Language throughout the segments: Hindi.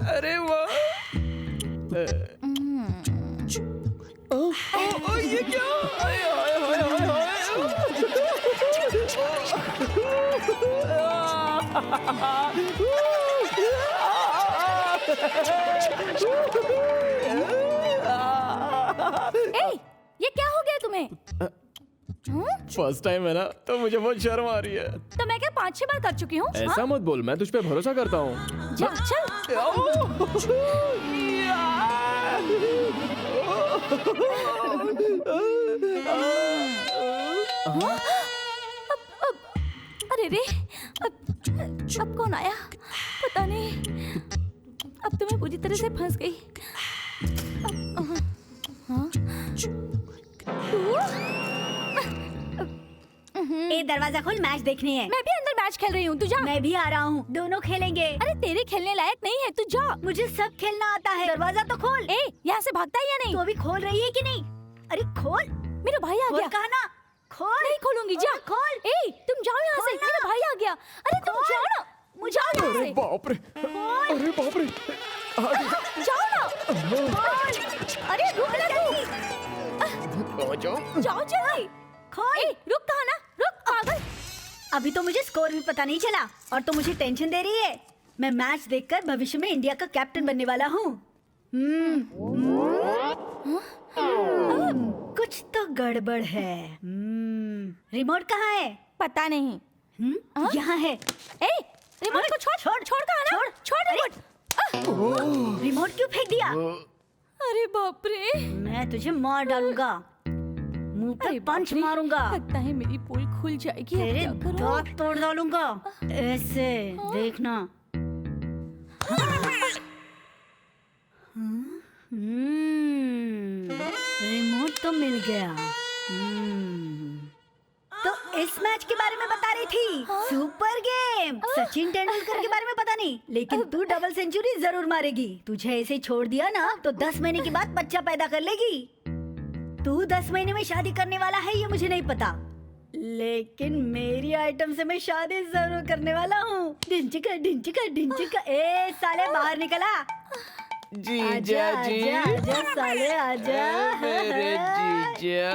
अरे वाह! ये क्या? हाय हाय हाय ए, ये क्या हो गया तुम्हें? फर्स्ट टाइम है ना, तो मुझे बहुत शर्म आ रही है। तो मैं क्या 5-6 बार कर चुकी हूँ? ऐसा मत बोल, मैं तुझ पे भरोसा करता हूँ। जा, चल। अरे रे, अब कौन आया? पता नहीं। अब तो मैं पूरी तरह से फंस गई। ए दरवाजा खोल, मैच देखनी है। मैं भी अंदर मैच खेल रही हूँ, तू जा। मैं भी आ रहा हूँ, दोनों खेलेंगे। अरे तेरे खेलने लायक नहीं है, तू जा। मुझे सब खेलना आता है। दरवाजा तो खोल। ए, यहाँ से भागता है या नहीं? तू अभी खोल रही है कि नहीं? अरे खोल। मेरा भाई आ गया। कहा ना, खोल। नहीं खोलूंगी, जा। खोल। ए, तुम जाओ यहाँ से, मेरा भाई आ गया। अरे तुम जाओ ना, मुझे जाओ यहाँ से। बाप रे! अरे बाप रे! जाओ ना। अरे रुक ना तू। जाओ। जाओ जल्दी। खोल। ए, रुक कहा ना, रुक पागल। अभी तो मुझे स्कोर भी पता नहीं चला और तो मुझे टेंशन दे रही है। मैं मैच देखकर भविष्य में इंडिया का कैप्टन बनने वाला हूँ। कुछ तो गड़बड़ है। रिमोट कहाँ है? पता नहीं। यहाँ है। ए, रिमोट को छोड़ कहा ना, छोड़ रिमोट। रिमोट क्यों फेंक दिया? अरे बाप रे, मैं तुझे मार डालूंगा, मुंह पे पंच मारूंगा, लगता है मेरी पोल खुल जाएगी। तेरे अब क्या करूं? दांत तोड़ डालूंगा। ऐसे देखना। रिमोट तो मिल गया। तो इस मैच के बारे में बता रही थी। Super game. सचिन तेंदुलकर के बारे में पता नहीं, लेकिन तू डबल सेंचुरी जरूर मारेगी। तुझे ऐसे छोड़ दिया ना तो 10 महीने के बाद बच्चा पैदा कर लेगी। तू 10 महीने में शादी करने वाला है ये मुझे नहीं पता, लेकिन मेरी आइटम से मैं शादी जरूर करने वाला हूँ। ढिंचिका ढिंचिका ढिंचिका। ए साले बाहर निकला। जीजा जी, आजा साले आजा। मेरे जीजा,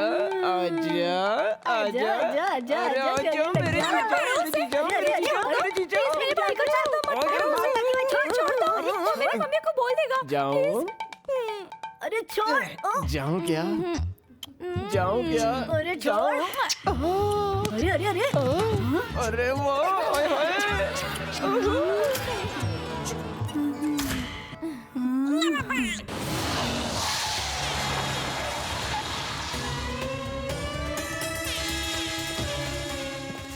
आजा, आजा, आजा अरे आजा मेरे जीजा, मेरे जीजा। प्लीज मेरे भाई को छोड़ दो, मत करो। छोड़ दो। मेरी मम्मी को बोल देगा। जाऊं? अरे छोड़। जाऊं क्या? जाऊं क्या? अरे छोड़। अरे अरे अरे। अरे वाह! हाय हाय!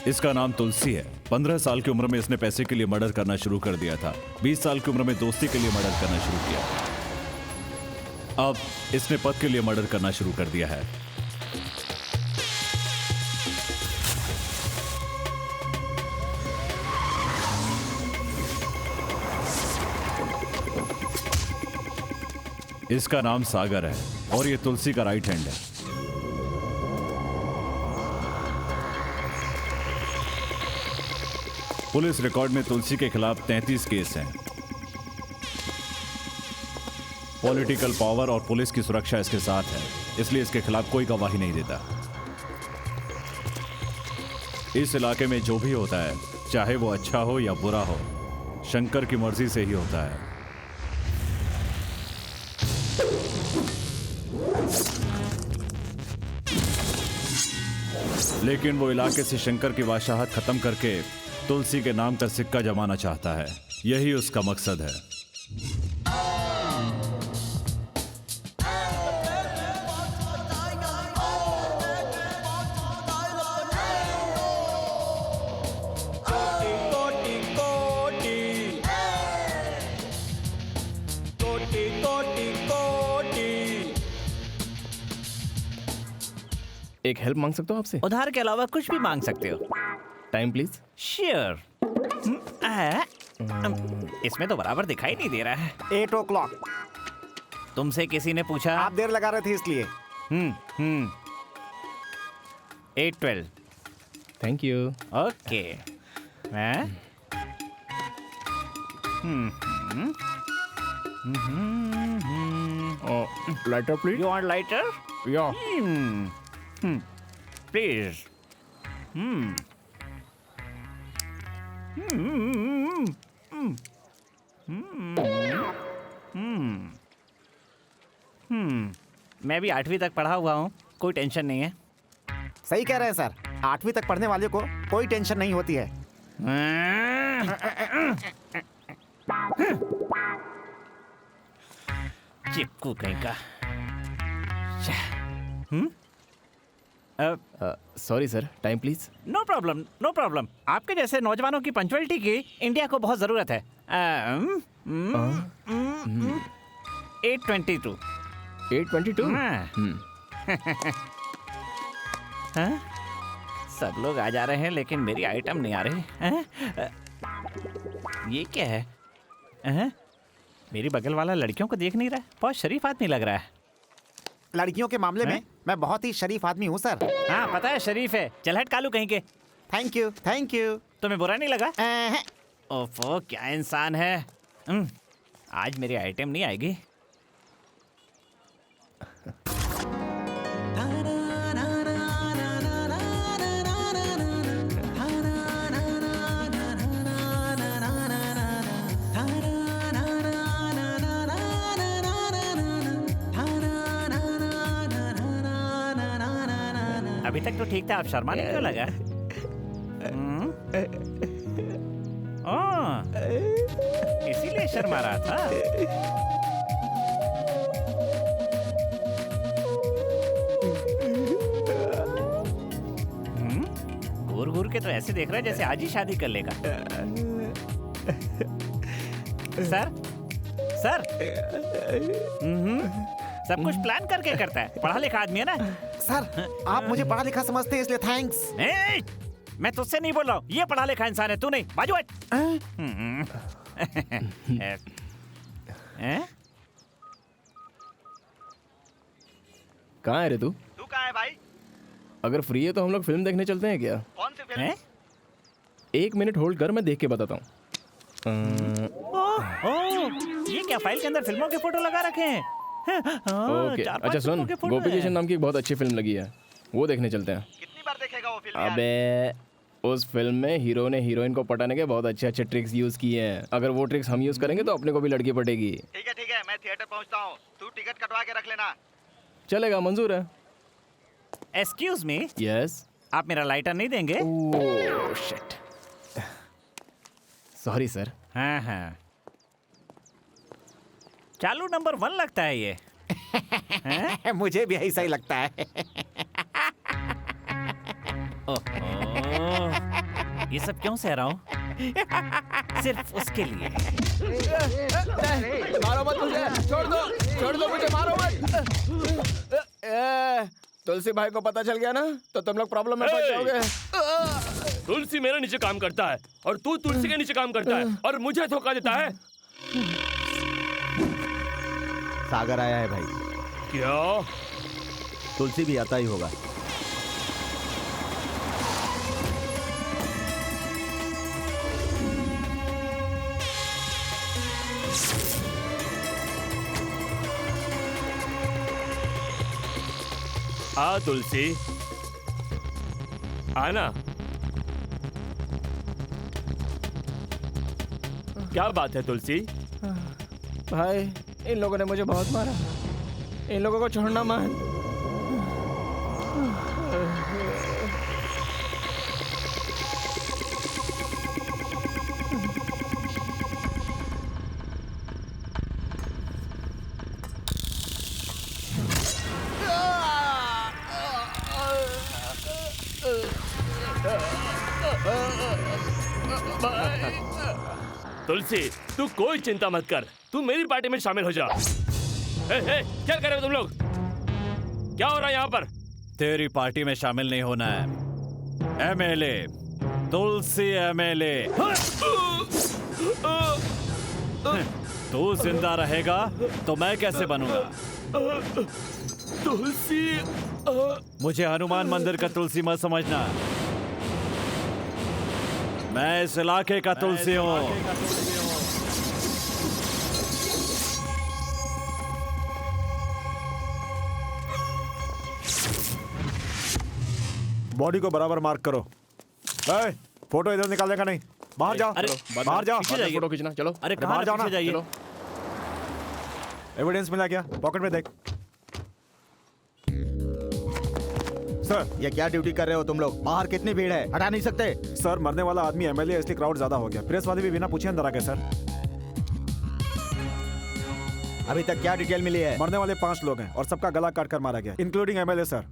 इसका नाम तुलसी है। 15 साल की उम्र में इसने पैसे के लिए मर्डर करना शुरू कर दिया था। 20 साल की उम्र में दोस्ती के लिए मर्डर करना शुरू किया। अब इसने पद के लिए मर्डर करना शुरू कर दिया है। इसका नाम सागर है और ये तुलसी का राइट हैंड है। पुलिस रिकॉर्ड में तुलसी के खिलाफ 33 केस हैं। पॉलिटिकल पावर और पुलिस की सुरक्षा इसके साथ है, इसलिए इसके खिलाफ कोई गवाही नहीं देता। इस इलाके में जो भी होता है, चाहे वो अच्छा हो या बुरा हो, शंकर की मर्जी से ही होता है। लेकिन वो इलाके से शंकर की बादशाहत खत्म करके तुलसी के नाम का सिक्का जमाना चाहता है। यही उसका मकसद है। एक हेल्प मांग सकता हूँ आपसे? उधार के अलावा कुछ भी मांग सकते हो। Time please. श्योर। इसमें तो बराबर दिखाई नहीं दे रहा है। 8 o'clock। तुमसे किसी ने पूछा? आप देर लगा रहे थे इसलिए। 8:12। Thank you. Okay. Lighter please. You want lighter? या Please. मैं भी 8वीं तक पढ़ा हुआ हूँ, कोई टेंशन नहीं है। सही कह रहे हैं सर, 8वीं तक पढ़ने वाले को कोई टेंशन नहीं होती है। चिपकू कहीं का। Sorry sir, time please. No problem, no problem. आपके जैसे नौजवानों की पंचुअलिटी की इंडिया को बहुत जरूरत है। 8:22। 8:22। हाँ? सब लोग आ जा रहे हैं लेकिन मेरी आइटम नहीं आ रही। हाँ? ये क्या है? हाँ? मेरी बगल वाला लड़कियों को देख नहीं रहा, बहुत शरीफ आदमी लग रहा है। लड़कियों के मामले में मैं बहुत ही शरीफ आदमी हूँ सर। हाँ पता है, शरीफ है। चल हट कालू कहीं के। Thank you, thank you. तुम्हें बुरा नहीं लगा? ओफो, क्या इंसान है। आज मेरी आइटम नहीं आएगी। अभी तक तो ठीक था, आप शर्माने क्यों लगा? ओह, इसीलिए शर्मा रहा था। घूर घूर के तो ऐसे देख रहा है जैसे आज ही शादी कर लेगा। सर, सर, सब कुछ प्लान करके करता है, पढ़ा लिखा आदमी है ना। सर, आप मुझे पढ़ा लिखा समझते हैं इसलिए थैंक्स। मैं तुझसे नहीं बोल रहा हूँ, ये पढ़ा लिखा इंसान है, तू नहीं। बाजू हट। कहाँ है रे तू? तू कहाँ है भाई? अगर फ्री है तो हम लोग फिल्म देखने चलते हैं क्या? कौन सी फिल्म? हैं? 1 मिनट होल्ड कर, मैं देख के बताता हूँ। ये क्या फाइल के अंदर फिल्मों के फोटो लगा रखे हैं? ओके, अच्छा सुन, गोपी किशन नाम की एक बहुत अच्छी फिल्म लगी है, वो देखने चलते हैं। कितनी बार देखेगा वो फिल्म यार? अबे उस फिल्म में हीरो ने हीरोइन को पटाने के बहुत अच्छे अच्छे ट्रिक्स यूज किए हैं। अगर वो ट्रिक्स हम यूज करेंगे तो अपने को भी लड़की पटेगी। ठीक है, मैं थिएटर पहुँचता हूँ, तू टिकट कटवा के रख लेना। चलेगा, मंजूर है। Excuse me, yes. आप मेरा लाइटर नहीं देंगे? Oh shit, sorry sir. हाँ हाँ, चालू नंबर 1 लगता है ये। मुझे भी ऐसा ही लगता है। ओहो, ये सब क्यों सह रहा हूँ? सिर्फ उसके लिए। मारो मत मुझे, छोड़ दो मुझे, मारो मत। तुलसी भाई को पता चल गया ना तो तुम लोग प्रॉब्लम में फंस जाओगे। तुलसी मेरे नीचे काम करता है और तू तुलसी के नीचे काम करता है और मुझे धोखा देता है। सागर आया है भाई। क्या? तुलसी भी आता ही होगा। आ तुलसी, आना। क्या बात है तुलसी? भाई इन लोगों ने मुझे बहुत मारा, इन लोगों को छोड़ना मत। तुलसी, तू कोई चिंता मत कर, तू मेरी पार्टी में शामिल हो जा। क्या कर रहे हो तुम लोग? क्या हो रहा है यहाँ पर? तेरी पार्टी में शामिल नहीं होना है। एमएलए तुलसी, एमएलए। तू जिंदा रहेगा तो मैं कैसे बनूंगा? तुलसी, मुझे हनुमान मंदिर का तुलसी मत समझना, मैं इस इलाके का तुलसी हूँ। बॉडी को बराबर मार्क करो। ए, फोटो इधर निकालने का नहीं, बाहर जाओ। अरे, बाहर जाओ। पीछे जाइए। फोटो खींचना, चलो। अरे बाहर कहाँ जाओ ना, पीछे जाइए। चलो। एविडेंस मिला क्या? पॉकेट में देख। सर, ये क्या ड्यूटी कर रहे हो तुम लोग? बाहर कितनी भीड़ है, हटा नहीं सकते? सर मरने वाला आदमी एमएलए, इसलिए क्राउड ज्यादा हो गया। प्रेस वाले भी बिना पूछे अंदर आ गए सर। अभी तक क्या डिटेल मिली है? मरने वाले 5 लोग हैं और सबका गला काट कर मारा गया, इंक्लूडिंग एमएलए सर।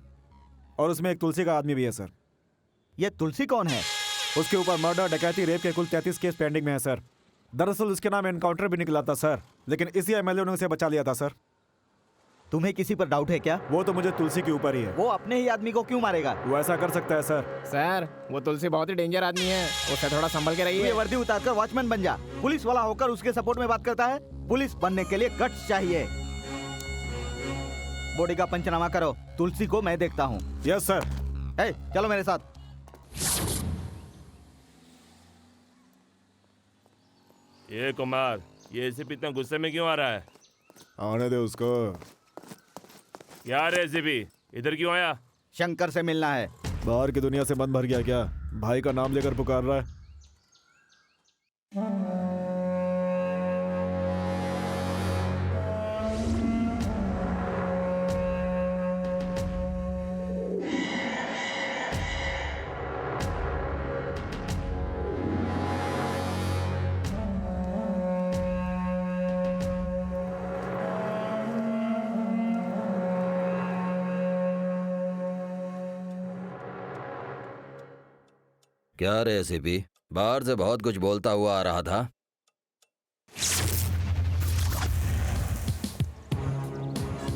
और उसमें एक तुलसी का आदमी भी है सर। ये तुलसी कौन है? उसके ऊपर मर्डर, डकैती, रेप के कुल 33 केस पेंडिंग में है सर। दरअसल उसके नाम एनकाउंटर भी निकला था सर, लेकिन इसी एमएलए ने उसे बचा लिया था सर। तुम्हें किसी पर डाउट है क्या? वो तो मुझे तुलसी के ऊपर ही है। वो अपने ही आदमी को क्यों मारेगा? वो ऐसा कर सकता है सर। सर, वो तुलसी बहुत ही डेंजर आदमी है, उससे थोड़ा संभल के ये रहिए। वर्दी उतारकर वॉचमैन बन जा। पुलिस वाला होकर उसके सपोर्ट में बात करता है। पुलिस बनने के लिए गट्स चाहिए। बॉडी का पंचनामा करो, तुलसी को मैं देखता हूँ। Yes sir. चलो मेरे साथ। ये कुमार, ये एसीपी इतना गुस्से में क्यों आ रहा है? आने दे उसको। यार एसीपी इधर क्यों आया? शंकर से मिलना है। बाहर की दुनिया से मन भर गया क्या? भाई का नाम लेकर पुकार रहा है। क्या रे एसीपी, बाहर से बहुत कुछ बोलता हुआ आ रहा था।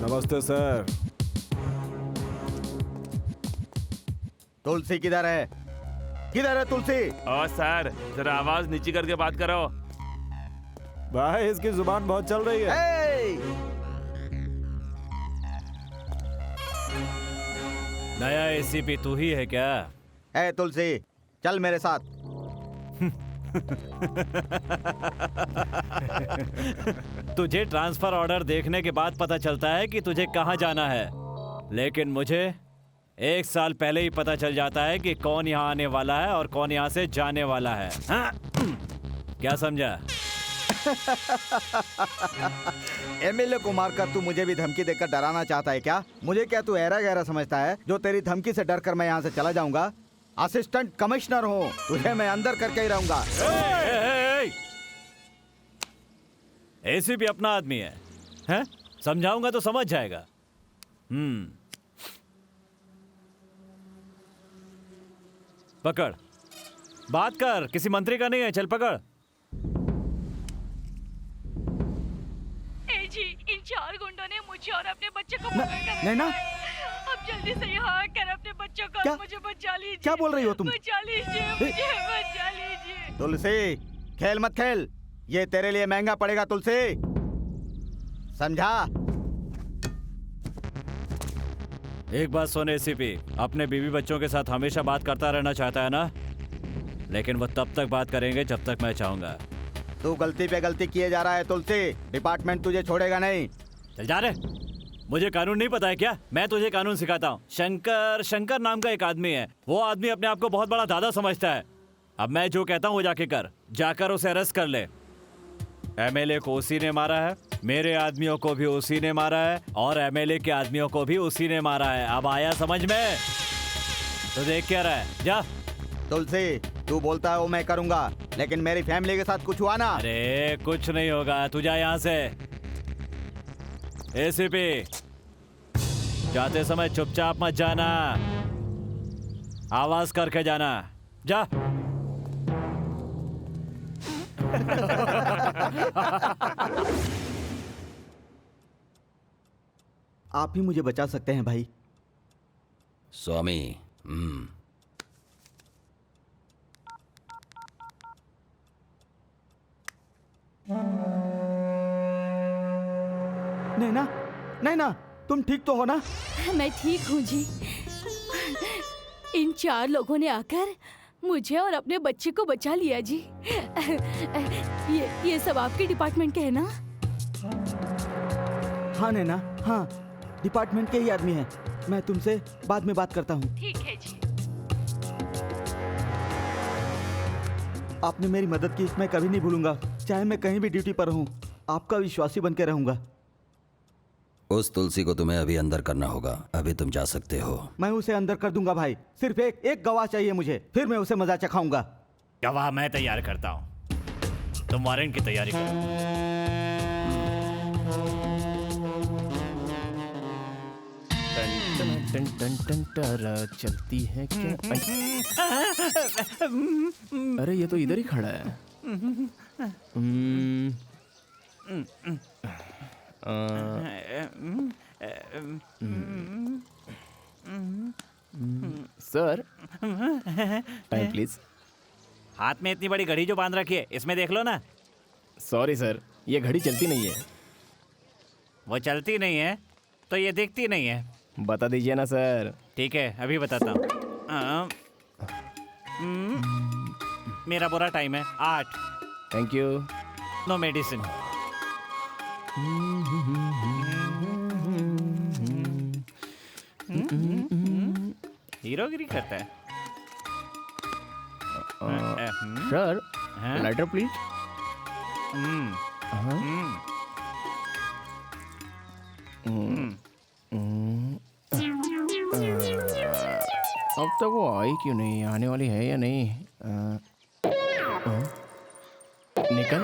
नमस्ते सर। तुलसी किधर है? किधर है तुलसी? और सर जरा आवाज नीचे करके बात करो। भाई इसकी जुबान बहुत चल रही है। नया एसीपी तू ही है क्या? तुलसी चल मेरे साथ। तुझे ट्रांसफर ऑर्डर देखने के बाद पता चलता है कि तुझे कहाँ जाना है, लेकिन मुझे 1 साल पहले ही पता चल जाता है कि कौन यहाँ आने वाला है और कौन यहाँ से जाने वाला है। हाँ? क्या समझा? एमएलए को मारकर तू मुझे भी धमकी देकर डराना चाहता है क्या? मुझे क्या तू ऐरा गहरा समझता है जो तेरी धमकी से डर कर मैं यहाँ से चला जाऊंगा? असिस्टेंट कमिश्नर हूँ, तुझे मैं अंदर करके ही रहूंगा। एसीपी अपना आदमी है, हैं? समझाऊंगा तो समझ जाएगा। पकड़, बात कर, किसी मंत्री का नहीं है, चल पकड़। जी, इन 4 गुंडों ने मुझे और अपने बच्चे को पकड़कर नैना, अब जल्दी से यहाँ आकर अपने बच्चों को क्या? मुझे बचा लीजिए। क्या बोल रही हो तुम? बचा लीजिए, मुझे बचा लीजिए। तुलसी खेल मत खेल, ये तेरे लिए महंगा पड़ेगा तुलसी, समझा? एक बात सुन एसीपी, अपने बीवी बच्चों के साथ हमेशा बात करता रहना चाहता है ना, लेकिन वो तब तक बात करेंगे जब तक मैं चाहूंगा। तू गलती पे गलती किए जा रहा है तुलसी, डिपार्टमेंट तुझे छोड़ेगा नहीं। चल जा रे, मुझे कानून नहीं पता है क्या? मैं तुझे कानून सिखाता हूँ। शंकर नाम का एक आदमी है, वो आदमी अपने आप को बहुत बड़ा दादा समझता है। अब मैं जो कहता हूँ वो जाके कर, जाकर उसे अरेस्ट कर ले। एमएलए को उसी ने मारा है, मेरे आदमियों को भी उसी ने मारा है, और एमएलए के आदमियों को भी उसी ने मारा है। अब आया समझ में? तो देख क्या रहा है, जा। तुलसी तू बोलता है वो मैं करूंगा, लेकिन मेरी फैमिली के साथ कुछ हुआ ना? अरे कुछ नहीं होगा, तू जा यहाँ से। एसीपी, जाते समय चुपचाप मत जाना, आवाज करके जाना, जा। आप ही मुझे बचा सकते हैं भाई। स्वामी। नैना, नैना, तुम ठीक तो हो ना? मैं ठीक हूँ जी। इन 4 लोगों ने आकर मुझे और अपने बच्चे को बचा लिया जी। ये सब आपके डिपार्टमेंट के है ना? हाँ नैना, हाँ, डिपार्टमेंट के ही आदमी हैं। मैं तुमसे बाद में बात करता हूँ। ठीक है जी। आपने मेरी मदद की मैं कभी नहीं भूलूंगा। चाहे मैं कहीं भी ड्यूटी पर हूँ, आपका विश्वासी बन के रहूंगा। उस तुलसी को तुम्हें अभी अंदर करना होगा। अभी तुम जा सकते हो। मैं उसे अंदर कर दूंगा भाई। सिर्फ एक गवाह चाहिए मुझे, फिर मैं उसे मजा चखाऊंगा। गवाह मैं तैयार करता हूँ, तुम वारंट की तैयारी करो। टन टन टन टरा चलती है क्या? अरे ये तो इधर ही खड़ा है। Sir time please. हाथ में इतनी बड़ी घड़ी जो बांध रखी है, इसमें देख लो ना। सॉरी सर, ये घड़ी चलती नहीं है। वो चलती नहीं है तो ये दिखती नहीं है। बता दीजिए ना सर। ठीक है, अभी बताता हूँ। मेरा बुरा टाइम है 8। Thank you. No medicine. हीरोगिरी करता है। Sir lighter please. अब तक वो आई क्यों नहीं? आने वाली है या नहीं? निकल,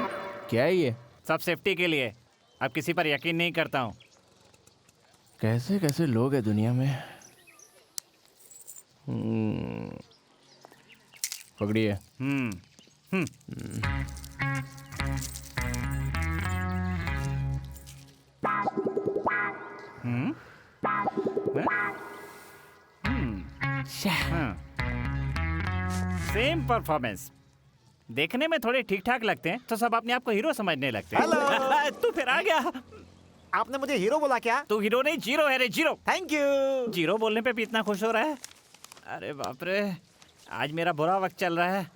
क्या है ये? सब सेफ्टी के लिए। अब किसी पर यकीन नहीं करता हूँ। कैसे कैसे लोग हैं दुनिया में। पकड़िए। Same performance. देखने में थोड़े ठीक ठाक लगते हैं तो सब अपने आप को हीरो समझने लगते हैं। तू फिर आ गया। आपने मुझे हीरो बोला क्या? तू हीरो नहीं, जीरो है रे, जीरो। Thank you. जीरो बोलने पे भी इतना खुश हो रहा है? अरे बाप रे, आज मेरा बुरा वक्त चल रहा है।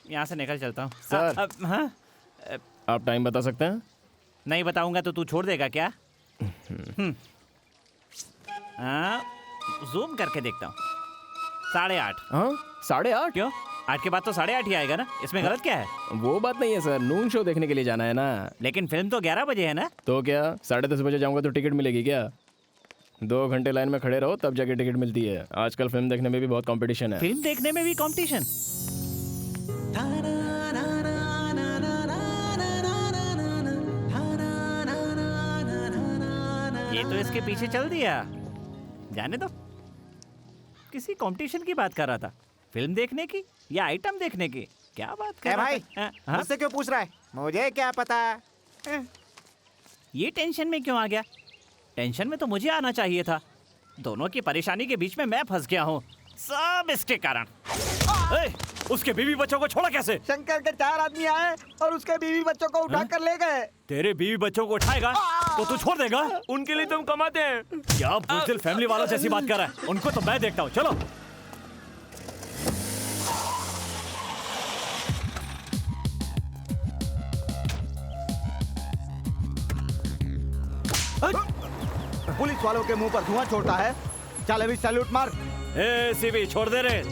यहाँ से निकल चलता हूँ। सर हाँ? आप टाइम बता सकते हैं? नहीं बताऊंगा तो तू छोड़ देगा क्या? जूम करके देखता हूँ। 8:30। हाँ 8:30? क्यों? 8 के बाद तो 8:30 ही आएगा ना। इसमें गलत क्या है? वो बात नहीं है सर, नून शो देखने के लिए जाना है ना। लेकिन फिल्म तो 11 बजे है ना। तो क्या 10:30 बजे जाऊंगा तो टिकट मिलेगी क्या? 2 घंटे लाइन में खड़े रहो तब जाके टिकट मिलती है। आजकल फिल्म देखने में भी बहुत कंपटीशन है। फिल्म देखने में भी कंपटीशन? ये तो इसके पीछे चल दिया। जाने दो। किसी कंपटीशन की बात कर रहा था। फिल्म देखने की या आइटम देखने की? क्या बात कर रहा भाई, था? मुझसे क्यों पूछ रहा है? मुझे क्या पता। ये टेंशन में क्यों आ गया? टेंशन में तो मुझे आना चाहिए था। दोनों की परेशानी के बीच में मैं फंस गया हूँ, सब इसके कारण। उसके बीवी बच्चों को छोड़ा कैसे? शंकर के 4 आदमी आए और उसके बीवी बच्चों को उठा कर ले गए। तेरे बीवी बच्चों को उठाएगा तो तू छोड़ देगा? उनके लिए तुम कमाते हैं क्या? बुज़दिल फैमिली वालों जैसी बात कर रहा है। उनको तो मैं देखता हूँ। चलो। पुलिस वालों के मुंह पर धुआं छोड़ता है। चल अभी सैल्यूट मार। सीबी छोड़ दे रे।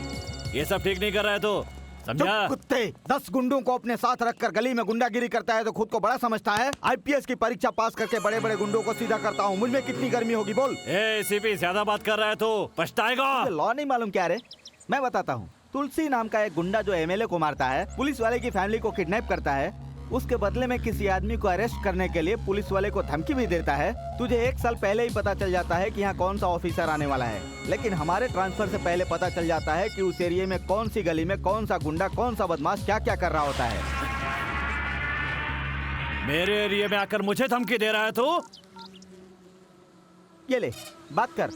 ये सब ठीक नहीं कर रहा है तो समझा? कुत्ते 10 गुंडों को अपने साथ रखकर गली में गुंडागिरी करता है तो खुद को बड़ा समझता है। आईपीएस की परीक्षा पास करके बड़े बड़े गुंडों को सीधा करता हूँ। मुझ में कितनी गर्मी होगी बोल। सीबी ज्यादा बात कर रहा है तो पछताएगा। लॉ नहीं मालूम क्या रे? मैं बताता हूँ। तुलसी नाम का एक गुंडा जो एमएलए को मारता है, पुलिस वाले की फैमिली को किडनैप करता है, उसके बदले में किसी आदमी को अरेस्ट करने के लिए पुलिस वाले को धमकी भी देता है। तुझे 1 साल पहले ही पता चल जाता है कि यहाँ कौन सा ऑफिसर आने वाला है, लेकिन हमारे ट्रांसफर से पहले पता चल जाता है कि उस एरिया में कौन सी गली में कौन सा गुंडा, कौन सा बदमाश क्या क्या कर रहा होता है। मेरे एरिया में आकर मुझे धमकी दे रहा है तो? ये ले बात कर।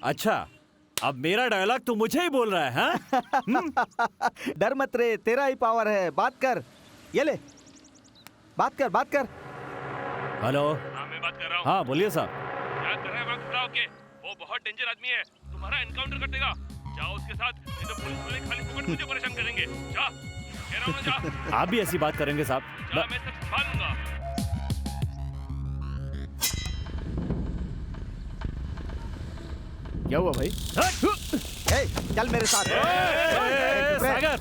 अच्छा, अब मेरा डायलॉग तू मुझे ही बोल रहा है? हाँ? डर मत रे, तेरा ही पावर है। बात कर। ये ले बात कर, बात कर। हेलो। हाँ मैं बात कर रहा हूँ। हाँ बोलिए साहब। क्या कर रहे हैं वहाँ खड़ा होके? वो बहुत डेंजर आदमी है, तुम्हारा एनकाउंटर कर देगा। जाओ उसके साथ, नहीं तो पुलिस वाले खाली फुकट मुझे परेशान करेंगे। जा, कह रहा हूँ ना जा। आप भी ऐसी बात करेंगे साहब? जा, मैं सब संभाल लूंगा। क्या हुआ भाई? चल मेरे साथ। सागर,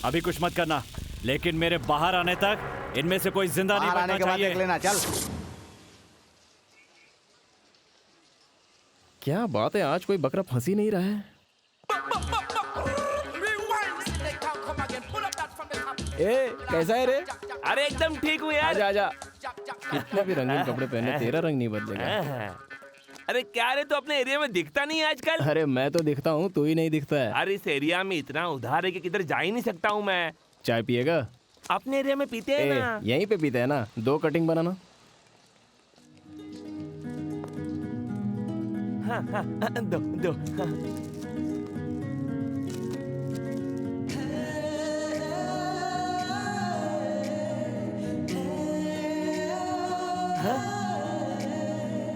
अभी कुछ मत करना, लेकिन मेरे बाहर आने तक इनमें से कोई जिंदा नहीं बाहर आने बचना के बाद देख चाहिए। लेना, चल। क्या बात है, आज कोई बकरा फंसी नहीं रहा है। ए, कैसा है रे? अरे एकदम ठीक हूँ यार। आजा आजा। कितने भी रंगीन कपड़े पहने, तेरा रंग नहीं बदलेगा। अरे क्या रे, तो अपने एरिया में दिखता नहीं है आजकल। अरे मैं तो दिखता हूँ, तू ही नहीं दिखता है। अरे इस एरिया में इतना उधार है कि किधर जा ही नहीं सकता हूँ मैं। चाय पिएगा? अपने एरिया में पीते हैं ना। यहीं पे पीते हैं ना। 2 कटिंग बनाना। हाँ, हाँ, दो दो।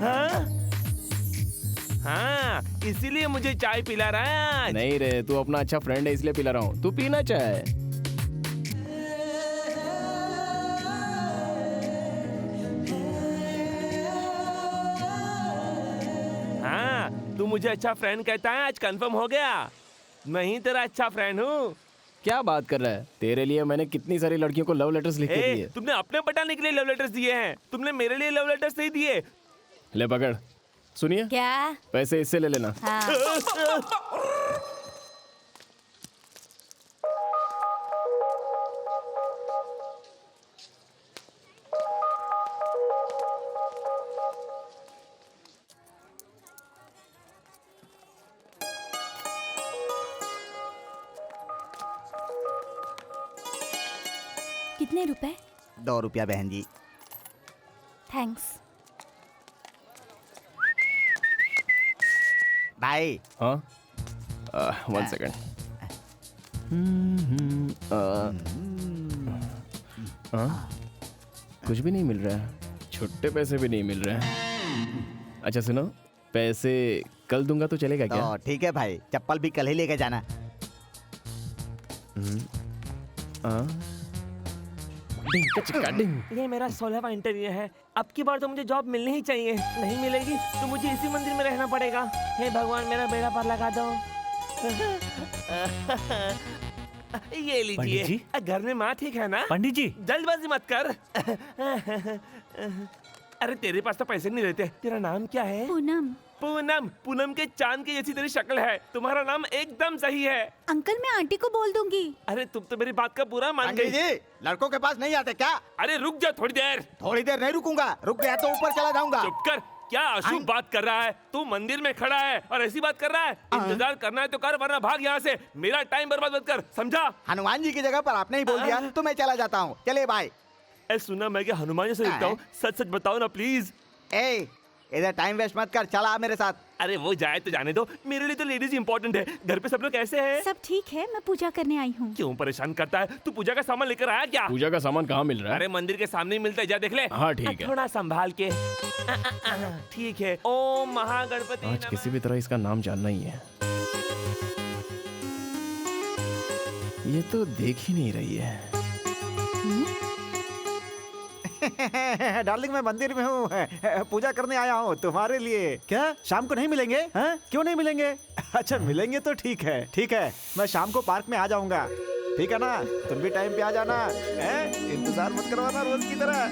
हाँ? हाँ, इसीलिए मुझे चाय पिला रहा है आज। नहीं रे, तू अपना अच्छा फ्रेंड है इसलिए पिला रहा हूँ। तू पीना चाय। हाँ, तू मुझे अच्छा फ्रेंड कहता है, आज कंफर्म हो गया। मैं ही तेरा अच्छा फ्रेंड हूँ। क्या बात कर रहा है? तेरे लिए मैंने कितनी सारी लड़कियों को लव लेटर्स लिख के दिए। तुमने अपने पटाने के लिए लव लेटर्स दिए हैं, तुमने मेरे लिए लव लेटर्स नहीं दिए। ले पकड़। सुनिए, क्या? पैसे इससे ले लेना। हाँ। कितने रुपए? 2 रुपया बहन जी। थैंक्स। भाई। हाँ, 1 सेकंड। कुछ भी नहीं मिल रहा है, छुट्टे पैसे भी नहीं मिल रहे हैं। अच्छा सुनो, पैसे कल दूंगा तो चलेगा क्या? तो ठीक है भाई, चप्पल भी कल ही लेके जाना। ये मेरा 16वां इंटरव्यू है। अब की बार तो मुझे जॉब मिलनी ही चाहिए। नहीं मिलेगी तो मुझे इसी मंदिर में रहना पड़ेगा। हे भगवान, मेरा बेड़ा पार लगा दो। ये पंडित लीजिए। जी? घर में माँ ठीक है ना? पंडित जी, जल्दबाजी मत कर। अरे तेरे पास तो पैसे नहीं रहते। तेरा नाम क्या है? पूनम। पूनम। पूनम के चांद की जैसी तेरी शक्ल है। तुम्हारा नाम एकदम सही है। अंकल, मैं आंटी को बोल दूंगी। अरे तुम तो मेरी बात का पूरा मान पंडित गई। जी, लड़कों के पास नहीं आते क्या? अरे रुक जा थोड़ी देर। थोड़ी देर नहीं रुकूंगा, रुक गया तो ऊपर चला जाऊंगा। चुप कर। क्या अशुभ बात कर रहा है? तू मंदिर में खड़ा है और ऐसी बात कर रहा है? इंतजार करना है तो कर, वरना भाग यहाँ से। मेरा टाइम बर्बाद मत कर, समझा? हनुमान जी की जगह पर आपने ही बोल दिया तो मैं चला जाता हूँ। चले बाय। सुना, मैं क्या हनुमान जी से दिखता हूँ? सच सच बताओ ना प्लीज। ए, इधर टाइम वेस्ट मत कर, चला मेरे साथ। अरे वो जाए तो जाने दो, मेरे लिए तो लेडीज इंपॉर्टेंट है। घर पे सब लोग कैसे हैं? सब ठीक है, मैं पूजा करने आई हूँ। क्यों परेशान करता है? तू पूजा का सामान लेकर आया क्या? पूजा का सामान कहाँ मिल रहा है? अरे मंदिर के सामने ही मिलता है, जा देख ले। हाँ ठीक है। थोड़ा संभाल के। ठीक है। ओम महागणपति आज नमः। किसी भी तरह इसका नाम जानना ही है। ये तो देख ही नहीं रही है। डार्लिंग, मैं मंदिर में हूँ, पूजा करने आया हूँ तुम्हारे लिए। क्या शाम को नहीं मिलेंगे? हैं? क्यों नहीं मिलेंगे? अच्छा मिलेंगे तो ठीक है, ठीक है, मैं शाम को पार्क में आ जाऊंगा। ठीक है ना? तुम भी टाइम पे आ जाना। इंतजार मत करवाना रोज की तरह।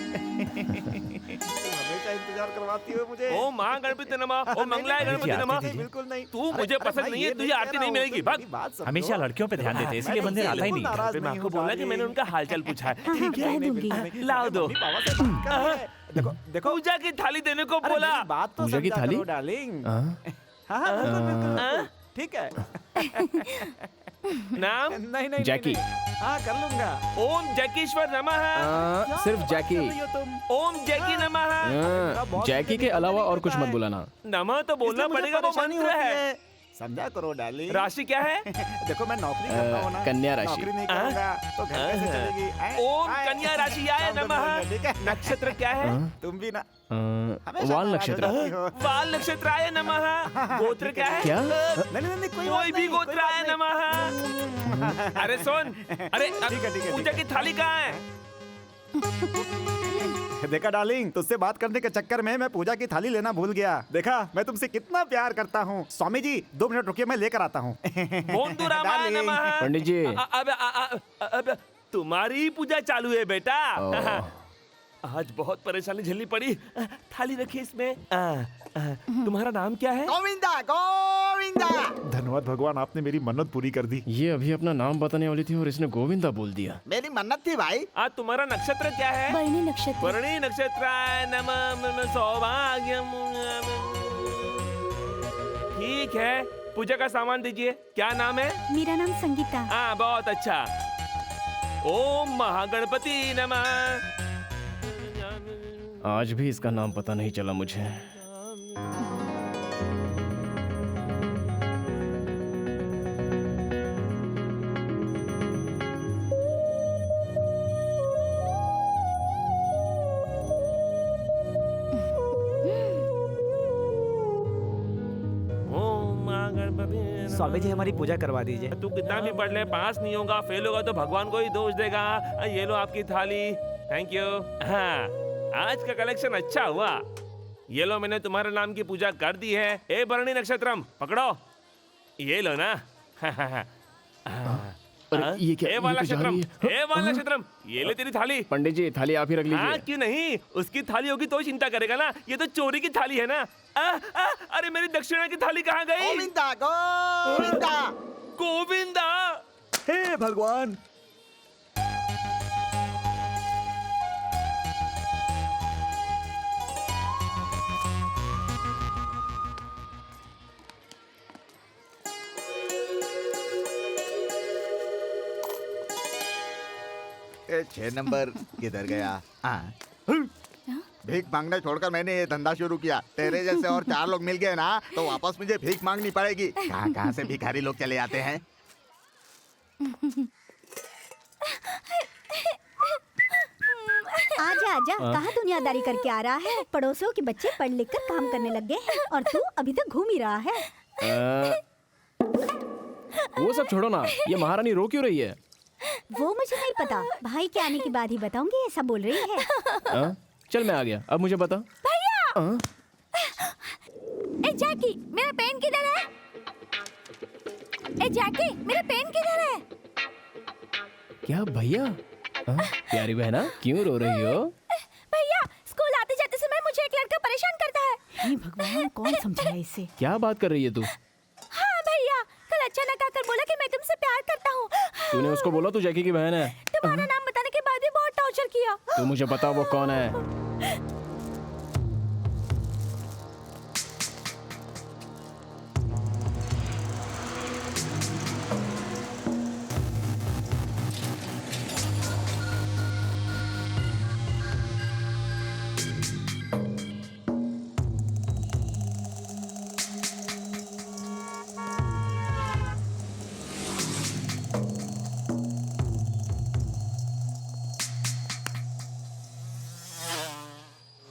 तुम हमेशा इंतजार करवाती हो मुझे। ओम महागणपति नमः। ओम मंगलाय गणपति नमः। बिल्कुल नहीं। तू मुझे पसंद नहीं है, तुझे आरती नहीं मिलेगी। भाग। हमेशा लड़कियों पे ध्यान देते हैं, इसलिए मंदिर आता ही नहीं। मैं आपको बोला कि मैंने उनका हालचाल पूछा है। ठीक कह है, दूंगी। लाओ दो। देखो देखो, पूजा की थाली देने को अरे बोला। मेरी बात तो पूजा की समझा थाली? करो, डार्लिंग। हाँ? हाँ, बिल्कुल, बिल्कुल, बिल्कुल। ठीक है। नाम? नहीं नहीं जैकी। नहीं। हाँ कर लूंगा। ओम जैकीश्वर नमः। सिर्फ जैकी। ओम जैकी नमः। जैकी के अलावा और कुछ मत बुलाना। नमः तो बोलना पड़ेगा, वो मंत्र है। समझा करो डार्लिंग। राशि क्या है? देखो मैं नौकरी करता हूँ ना। कन्या राशि। नौकरी नहीं करूंगा तो घर कैसे चलेगी? ओम कन्या राशि आय नमः। ठीक है। नक्षत्र क्या है? तुम भी ना वाल नक्षत्र। वाल नक्षत्र आय नमः। गोत्र क्या है? क्या? नहीं कोई भी गोत्र आय नमः। अरे सुन, अरे ठीक है, ठीक है, पूजा की थाली कहाँ है? देखा डार्लिंग, तुझसे बात करने के चक्कर में मैं पूजा की थाली लेना भूल गया। देखा मैं तुमसे कितना प्यार करता हूँ। स्वामी जी 2 मिनट रुकिए, मैं लेकर आता हूँ। पंडित जी अब तुम्हारी पूजा चालू है बेटा। आज बहुत परेशानी झेलनी पड़ी। थाली रखिए इसमें। तुम्हारा नाम क्या है? गोविंदा गोविंदा। धन्यवाद भगवान, आपने मेरी मन्नत पूरी कर दी। ये अभी अपना नाम बताने वाली थी और इसने गोविंदा बोल दिया। मेरी मन्नत थी भाई। आज तुम्हारा नक्षत्र क्या है? बरनी नक्षत्र। वर्णी नक्षत्राय नमः सौभाग्यम। ठीक है, पूजा का सामान दीजिए। क्या नाम है? मेरा नाम संगीता। हाँ, बहुत अच्छा। ओम महागणपति नमः। आज भी इसका नाम पता नहीं चला मुझे। स्वामी जी हमारी पूजा करवा दीजिए। तू कितना भी पढ़ ले, पास नहीं होगा, फेल होगा तो भगवान को ही दोष देगा। ये लो आपकी थाली। Thank you. हाँ, आज का कलेक्शन अच्छा हुआ। ये लो, मैंने तुम्हारे नाम की पूजा कर दी है। ए भरणी नक्षत्रम, पकड़ो। ये लो ना। ये क्या? ए वाला ये तो जा नक्षत्रम, रही है। ए वाला नक्षत्रम, ये ले तेरी थाली। पंडित जी थाली आप ही रख हाँ, लीजिए। क्यों नहीं? उसकी थाली होगी तो चिंता करेगा ना। ये तो चोरी की थाली है ना। अरे मेरी दक्षिणा की थाली कहाँ गई? गोविंदा गोविंदा। गोविंदा। हे भगवान। ए 6 नंबर किधर गया? भीख मांगना छोड़कर मैंने ये धंधा शुरू किया। तेरे जैसे और 4 लोग मिल गए ना तो वापस मुझे भीख मांगनी पड़ेगी। कहाँ कहाँ से भिखारी लोग चले आते हैं। आजा आजा, कहाँ दुनियादारी करके आ रहा है? पड़ोसियों के बच्चे पढ़ लिख कर काम करने लग गए हैं और तू अभी तक घूम ही रहा है। वो सब छोड़ो ना, ये महारानी रो क्यों रही है? वो मुझे नहीं पता, भाई के आने के बाद ही बताऊंगी। ऐसा बोल रही है। चल मैं आ गया, अब मुझे बता। भैया! ए जैकी, मेरा पेन किधर है? ए जैकी, मेरा पेन किधर है? क्या भैया? प्यारी बहना क्यों रो रही हो? भैया, स्कूल आते जाते समय मुझे एक लड़का परेशान करता है। हे भगवान, कौन समझाए इसे? क्या बात कर रही है तू? हाँ भैया, कल अचानक आकर बोला कि मैं तुमसे प्यार करता हूँ। तूने उसको बोला तू जैकी की बहन है? तुम्हारा नाम बताने के बाद भी बहुत टॉर्चर किया। तू मुझे बता वो कौन है?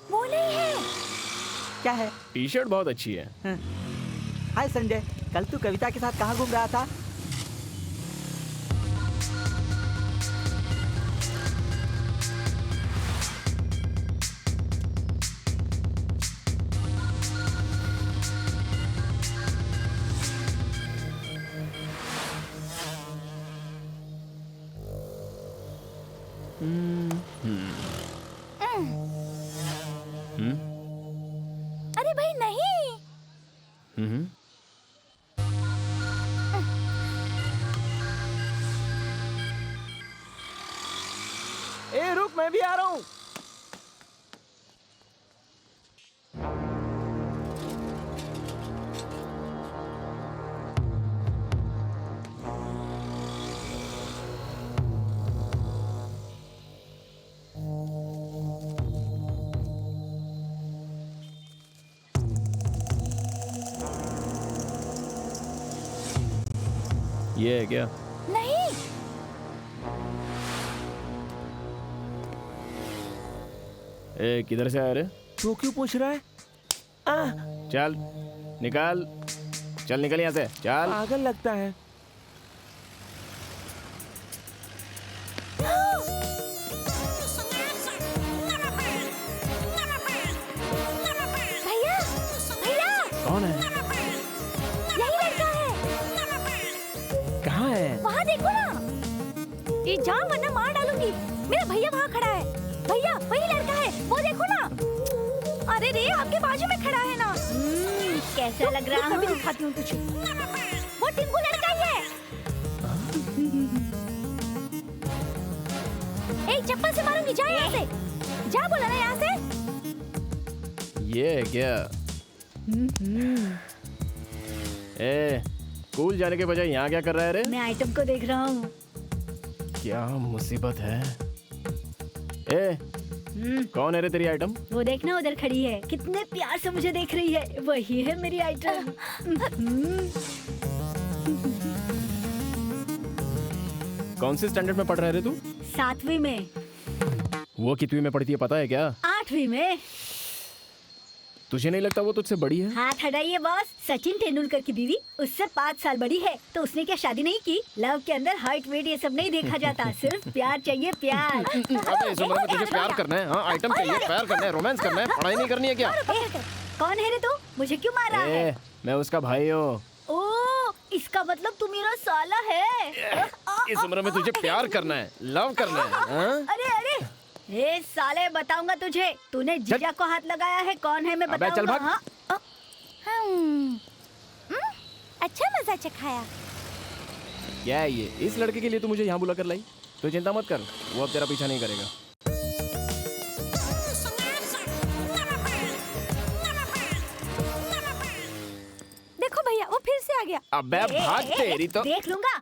वो नहीं है। क्या है? टी शर्ट बहुत अच्छी है। हाय संजय, कल तू कविता के साथ कहाँ घूम रहा था? अरे भाई नहीं। ए रुक, मैं भी आ रहा हूँ। ये है क्या? नहीं। ए किधर से आ रहे? तू क्यों पूछ रहा है? चल निकाल, चल निकल यहाँ से, चल। पागल लगता है। जा वरना मार डालूंगी। मेरा भैया वहाँ खड़ा है। भैया वही लड़का है, वो देखो ना। अरे रे आपके बाजू में खड़ा है ना। कैसा लग रहा अभी हूँ? दिखाती हूँ तुझे। वो टिंकू लड़का ही है। एक चप्पल से मारूंगी, जा यहाँ से। जा बोला ना यहाँ से। ये है क्या? ए, स्कूल जाने के बजाय यहाँ क्या कर रहा है रे? मैं आइटम को देख रहा हूँ। क्या मुसीबत है? ए, कौन है रे तेरी आइटम? वो देखना उधर खड़ी है, कितने प्यार से मुझे देख रही है। वही है मेरी आइटम। कौन से स्टैंडर्ड में पढ़ रहा है रे तू? 7वीं में। वो कितवीं में पढ़ती है पता है क्या? 8वीं में। तुझे नहीं लगता वो तुझसे बड़ी है? हाथ हटाइए बॉस। सचिन तेंदुलकर की बीवी उससे 5 साल बड़ी है, तो उसने क्या शादी नहीं की? लव के अंदर हाइट वेट ये सब नहीं देखा जाता, सिर्फ प्यार चाहिए, प्यार। अबे इस उम्र में तुझे प्यार करना है? हाँ, आइटम चाहिए, प्यार करना है, रोमांस करना है, पढ़ाई नहीं करनी है क्या? कौन है रे तू? मुझे क्यों मार रहा है? मैं उसका भाई हूँ। ओ, इसका मतलब तू मेरा साला है। इस उम्र में तुझे प्यार करना है, लव करना है। हाँ? अरे अरे, ए साले बताऊंगा तुझे। तूने जीजा को हाथ लगाया है, कौन है मैं बताऊंगा। चल भाग। हाँ? अच्छा मजा चखाया। क्या है ये? इस लड़के के लिए तू मुझे यहाँ बुला कर लाई? तो चिंता मत कर, वो अब तेरा पीछा नहीं करेगा। देखो भैया वो फिर से आ गया। अबे भाग तेरी तो। देख लूंगा।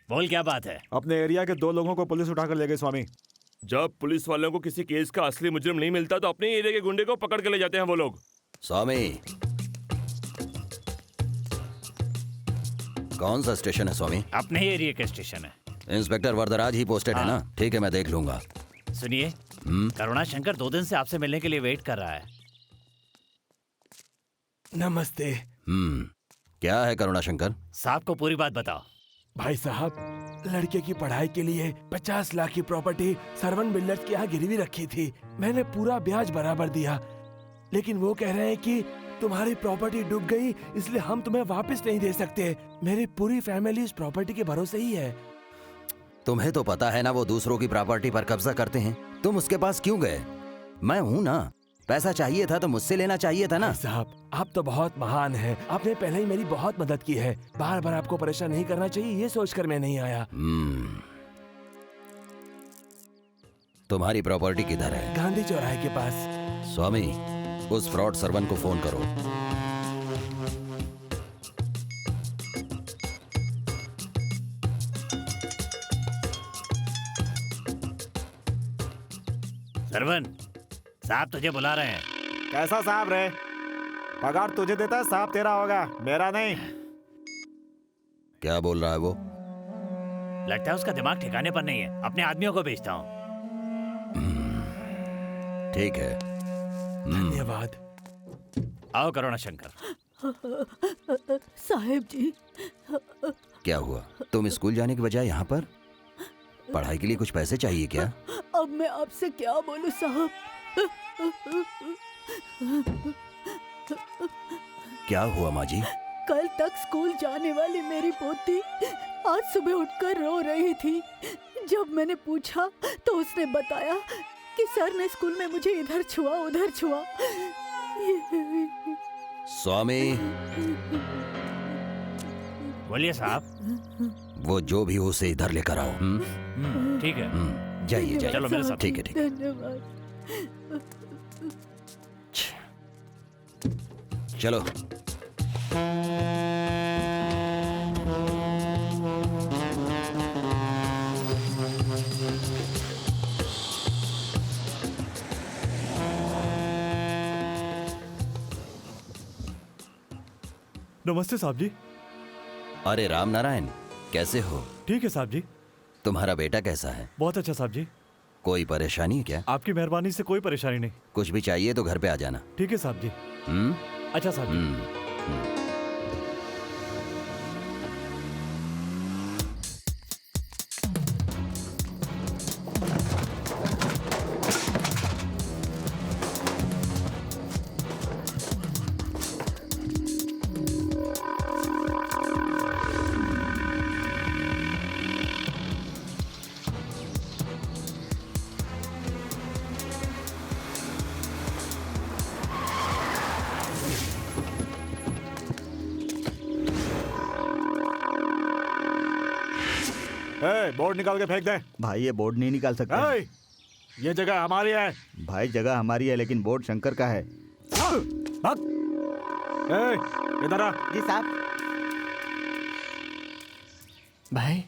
बोल क्या बात है? अपने एरिया के 2 लोगों को पुलिस उठाकर ले गई स्वामी। जब पुलिस वालों को किसी केस का असली मुजरिम नहीं मिलता तो अपने एरिया के गुंडे को पकड़ के ले जाते हैं वो लोग। स्वामी, कौन सा स्टेशन है स्वामी? अपने ही एरिया का स्टेशन है। इंस्पेक्टर वरदराज ही पोस्टेड है ना? ठीक है, मैं देख लूंगा। सुनिए, करुणा शंकर 2 दिन से आपसे मिलने के लिए वेट कर रहा है। नमस्ते। क्या है करुणा शंकर? साहब को पूरी बात बताओ। भाई साहब, लड़के की पढ़ाई के लिए 50 लाख की प्रॉपर्टी सरवन बिल्डर्स के यहाँ गिरवी रखी थी। मैंने पूरा ब्याज बराबर दिया, लेकिन वो कह रहे हैं कि तुम्हारी प्रॉपर्टी डूब गई, इसलिए हम तुम्हें वापस नहीं दे सकते। मेरी पूरी फैमिली इस प्रॉपर्टी के भरोसे ही है। तुम्हें तो पता है ना वो दूसरों की प्रॉपर्टी पर कब्जा करते हैं। तुम उसके पास क्यों गए? मैं हूँ ना, पैसा चाहिए था तो मुझसे लेना चाहिए था ना। साहब, आप तो बहुत महान हैं। आपने पहले ही मेरी बहुत मदद की है। बार बार आपको परेशान नहीं करना चाहिए, ये सोचकर मैं नहीं आया। तुम्हारी प्रॉपर्टी किधर है? गांधी चौराहे के पास। स्वामी, उस फ्रॉड सरवन को फोन करो। सरवन, साहब तुझे बुला रहे हैं। कैसा साहब रे? पगार तुझे देता है, साहब तेरा होगा, मेरा नहीं। क्या बोल रहा है वो? लगता है उसका दिमाग ठिकाने पर नहीं है। अपने आदमियों को भेजता हूँ। ठीक है, धन्यवाद। आओ करुणा शंकर। साहेब जी। क्या हुआ? तुम स्कूल जाने के बजाय यहाँ पर? पढ़ाई के लिए कुछ पैसे चाहिए क्या? अब मैं आपसे क्या बोलूं साहब? क्या हुआ माँ जी? कल तक स्कूल जाने वाली मेरी पोती आज सुबह उठकर रो रही थी। जब मैंने पूछा तो उसने बताया कि सर ने स्कूल में मुझे इधर छुआ उधर छुआ। स्वामी, बोलिए साहब। वो जो भी हो उसे इधर लेकर आओ। ठीक है, जाइए जाइए। चलो मेरे साथ। ठीक है ठीक है। धन्यवाद। चलो। नमस्ते साहब जी। अरे राम नारायण, कैसे हो? ठीक है साहब जी। तुम्हारा बेटा कैसा है? बहुत अच्छा साहब जी। कोई परेशानी है क्या? आपकी मेहरबानी से कोई परेशानी नहीं। कुछ भी चाहिए तो घर पे आ जाना। ठीक है साहब जी। अच्छा साहब जी। बोर्ड निकाल के फेंक दे। भाई ये बोर्ड नहीं निकाल सकते। ये जगह हमारी है। भाई जगह हमारी है लेकिन बोर्ड शंकर का है। भाग। इधर आ। जी साहब। भाई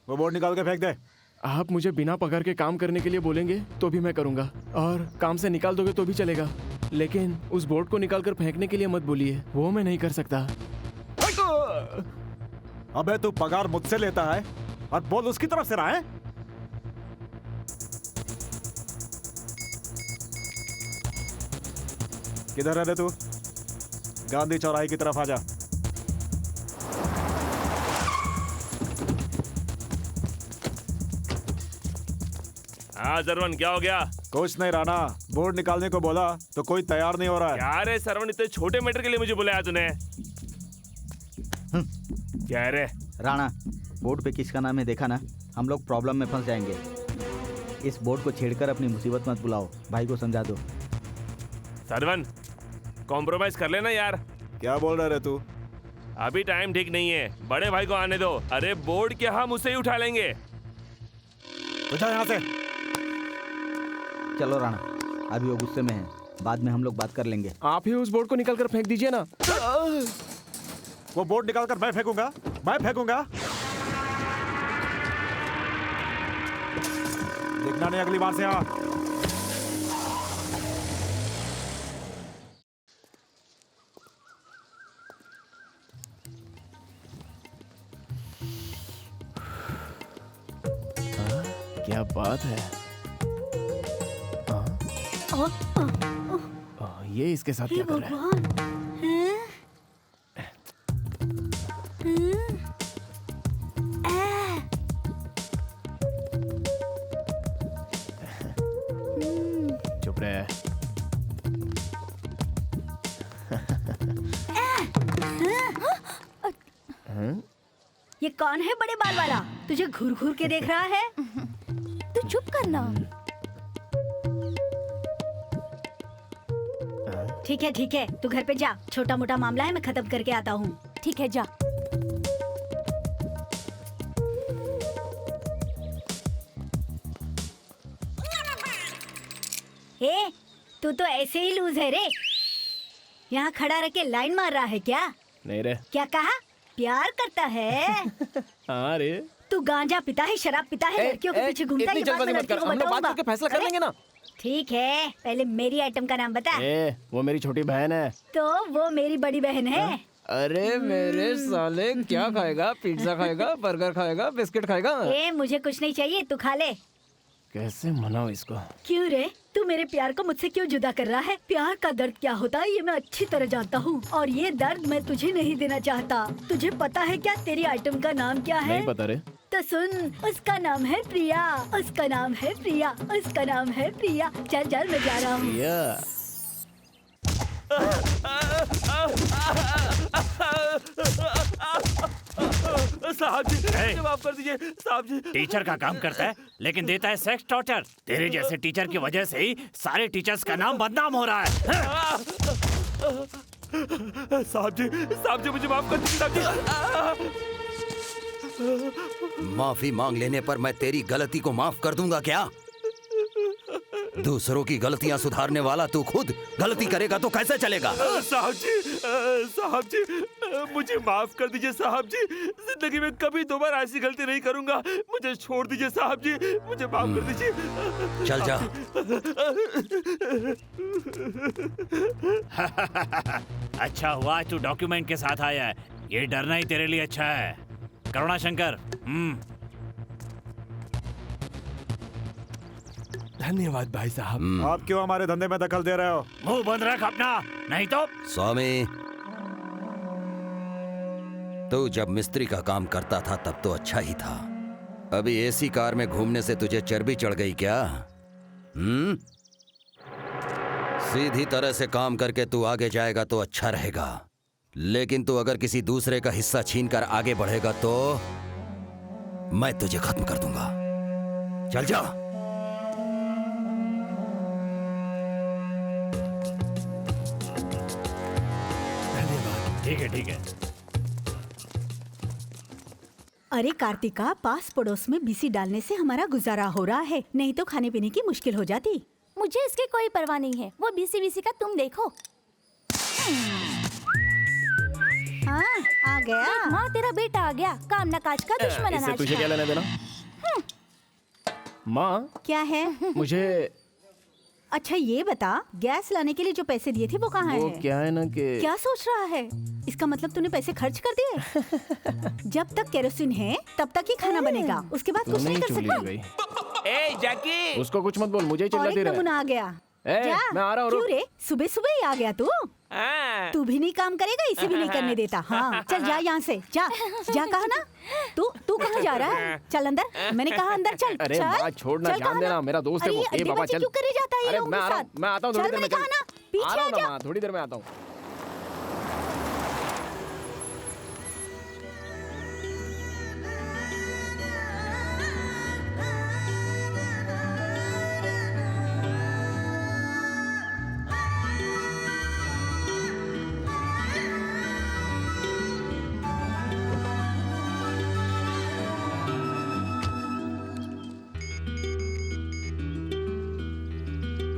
वो बोर्ड निकाल के फेंक दे। आप मुझे बिना पगार के काम करने के लिए बोलेंगे तो भी मैं करूंगा, और काम से निकाल दोगे तो भी चलेगा, लेकिन उस बोर्ड को निकाल कर फेंकने के लिए मत बोलिए, वो मैं नहीं कर सकता। अबे तू पगार मुझसे लेता है और बोल उसकी तरफ से रहा है। किधर है रे तू? गांधी चौराहे की तरफ आ जा। हाँ सरवन, क्या हो गया? कुछ नहीं राणा, बोर्ड निकालने को बोला तो कोई तैयार नहीं हो रहा है। क्या रे सरवन, इतने छोटे मैटर के लिए मुझे बुलाया तूने? क्या रे? राणा, बोर्ड पे किसका नाम है देखा ना, हम लोग प्रॉब्लम में फंस जाएंगे। इस बोर्ड को छेड़कर अपनी मुसीबत मत बुलाओ, भाई को समझा दो। सरवन, कॉम्प्रोमाइज कर लेना यार। क्या बोल रहा है तू? अभी टाइम ठीक नहीं है, बड़े भाई को आने दो। अरे बोर्ड के हम उसे ही उठा लेंगे। उठा यहाँ से। चलो राणा, अभी वो गुस्से में है, बाद में हम लोग बात कर लेंगे। आप ही उस बोर्ड को निकाल कर फेंक दीजिए ना। वो बोर्ड निकाल कर मैं फेंकूंगा, मैं फेंकूंगा। देखना नहीं अगली बार से। आ क्या बात है। ये इसके साथ क्या कर रहा है? चुप रहे। ये कौन है बड़े बाल वाला? तुझे घूर घूर के देख रहा है। तू चुप करना। ठीक है, तू घर पे जा, छोटा मोटा मामला है, मैं खत्म करके आता हूँ। ठीक है, जा। ए, तू तो ऐसे ही लूज है रे। यहाँ खड़ा रह के लाइन मार रहा है क्या? नहीं रे। क्या कहा? प्यार करता है? हाँ रे। तू गांजा पीता है, शराब पीता है, लड़कियों के पीछे घूमता है। ये बात मैं लड़कियों को बताऊंगा। फैसला कर लेंगे ना। ठीक है, पहले मेरी आइटम का नाम बता। वो मेरी छोटी बहन है। तो वो मेरी बड़ी बहन है। अरे मेरे साले, क्या खाएगा? पिज्जा खाएगा, बर्गर खाएगा, बिस्किट खाएगा? मुझे कुछ नहीं चाहिए, तू खा ले। कैसे मनाओ इसको? क्यों रे, तू मेरे प्यार को मुझसे क्यों जुदा कर रहा है? प्यार का दर्द क्या होता है ये मैं अच्छी तरह जानता हूँ, और ये दर्द मैं तुझे नहीं देना चाहता। तुझे पता है क्या तेरी आइटम का नाम क्या है? नहीं पता रे। तो सुन, उसका नाम है प्रिया, उसका नाम है प्रिया, उसका नाम है प्रिया। चल चल, मैं जा रहा हूँ। साहब जी, मुझे माफ कर दीजिए। साहब जी, टीचर का काम करता है लेकिन देता है सेक्स टॉर्चर। तेरे जैसे टीचर की वजह से ही सारे टीचर्स का नाम बदनाम हो रहा है। साहब जी मुझे माफ कर दीजिए। साहब जी, माफी मांग लेने पर मैं तेरी गलती को माफ कर दूंगा क्या? दूसरों की गलतियां सुधारने वाला तू खुद गलती करेगा तो कैसे चलेगा? साहब जी, मुझे माफ कर दीजिए। साहब जी, जिंदगी में कभी दोबारा ऐसी गलती नहीं करूंगा। मुझे छोड़ दीजिए साहब जी, मुझे माफ कर दीजिए। चल जा। अच्छा हुआ तू डॉक्यूमेंट के साथ आया है, ये डरना ही तेरे लिए अच्छा है। करुणा शंकर। धन्यवाद भाई साहब। आप क्यों हमारे धंधे में दखल दे रहे हो? मुंह बंद रख अपना, नहीं तो। स्वामी, तू जब मिस्त्री का काम करता था तब तो अच्छा ही था। अभी एसी कार में घूमने से तुझे चर्बी चढ़ गई क्या? सीधी तरह से काम करके तू आगे जाएगा तो अच्छा रहेगा, लेकिन तू अगर किसी दूसरे का हिस्सा छीनकर आगे बढ़ेगा तो मैं तुझे खत्म कर दूंगा। चल जा। धन्यवाद। ठीक है ठीक है। अरे कार्तिका, पास पड़ोस में बीसी डालने से हमारा गुजारा हो रहा है, नहीं तो खाने पीने की मुश्किल हो जाती। मुझे इसकी कोई परवाह नहीं है, वो बीसी बीसी का तुम देखो। हाँ, आ गया। माँ, तेरा बेटा आ गया, काम ना काज का दुश्मन इससे अनाज तुझे क्या का। लेना देना? माँ, क्या है? मुझे अच्छा ये बता, गैस लाने के लिए जो पैसे दिए थे वो कहाँ वो है? क्या है ना कि क्या सोच रहा है? इसका मतलब तूने पैसे खर्च कर दिए? जब तक केरोसिन है तब तक ही खाना बनेगा, उसके बाद कुछ नहीं कर सकता। गई। ए जैकी, उसको कुछ मत बोल, मुझे ही और चिल्लाती एक रहे। नमूना आ गया। ए, जा। मैं आ रहा हूँ, क्यों रुक। रे, सुबह सुबह ही आ गया तू? हाँ। तू भी नहीं काम करेगा, इसे भी नहीं करने देता। हाँ, चल जा यहाँ से, जा जा। कहा ना, तू कहाँ जा रहा है? चल अंदर, मैंने कहा अंदर चल। अरे चल, माँ, छोड़ना, चल, जान कहा देना, ना? मेरा दोस्त है वो। अरे ए बाबा, बच्चे चल। क्यों करे जाता है ये अरे लोगों मैं के आ रहा साथ? हूँ, मैं आता हूँ थोड़ी चल, देर में। मैंने कहा ना, पीछे आ रहा हूँ आ ना जा। माँ, थोड़ी देर में आता हूँ।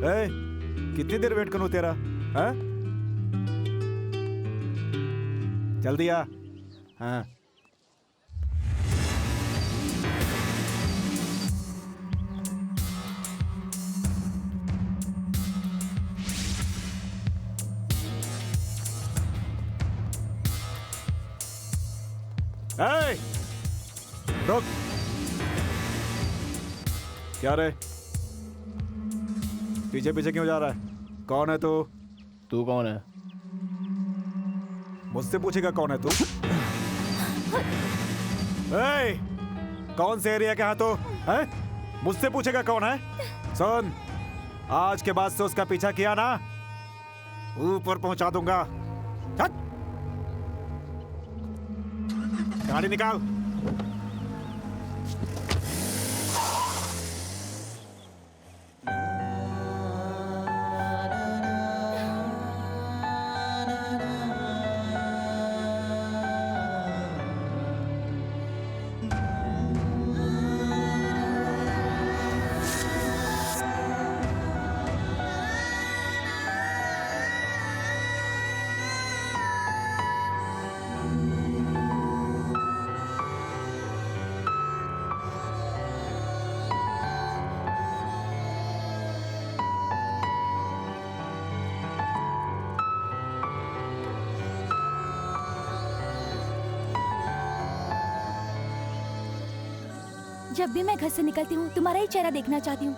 ए, कितनी देर वेट करूं तेरा? हाँ? जल्दी आ। हाँ। ए, रुक। क्या रे, पीछे पीछे क्यों जा रहा है? कौन है तू? तू कौन है? मुझसे पूछेगा कौन है तू? ए, कौन से एरिया का है तू? हैं? मुझसे पूछेगा कौन है? सुन, आज के बाद से उसका पीछा किया ना, ऊपर पहुंचा दूंगा। हट! गाड़ी निकाल। जब भी मैं घर से निकलती हूँ तुम्हारा ही चेहरा देखना चाहती हूँ।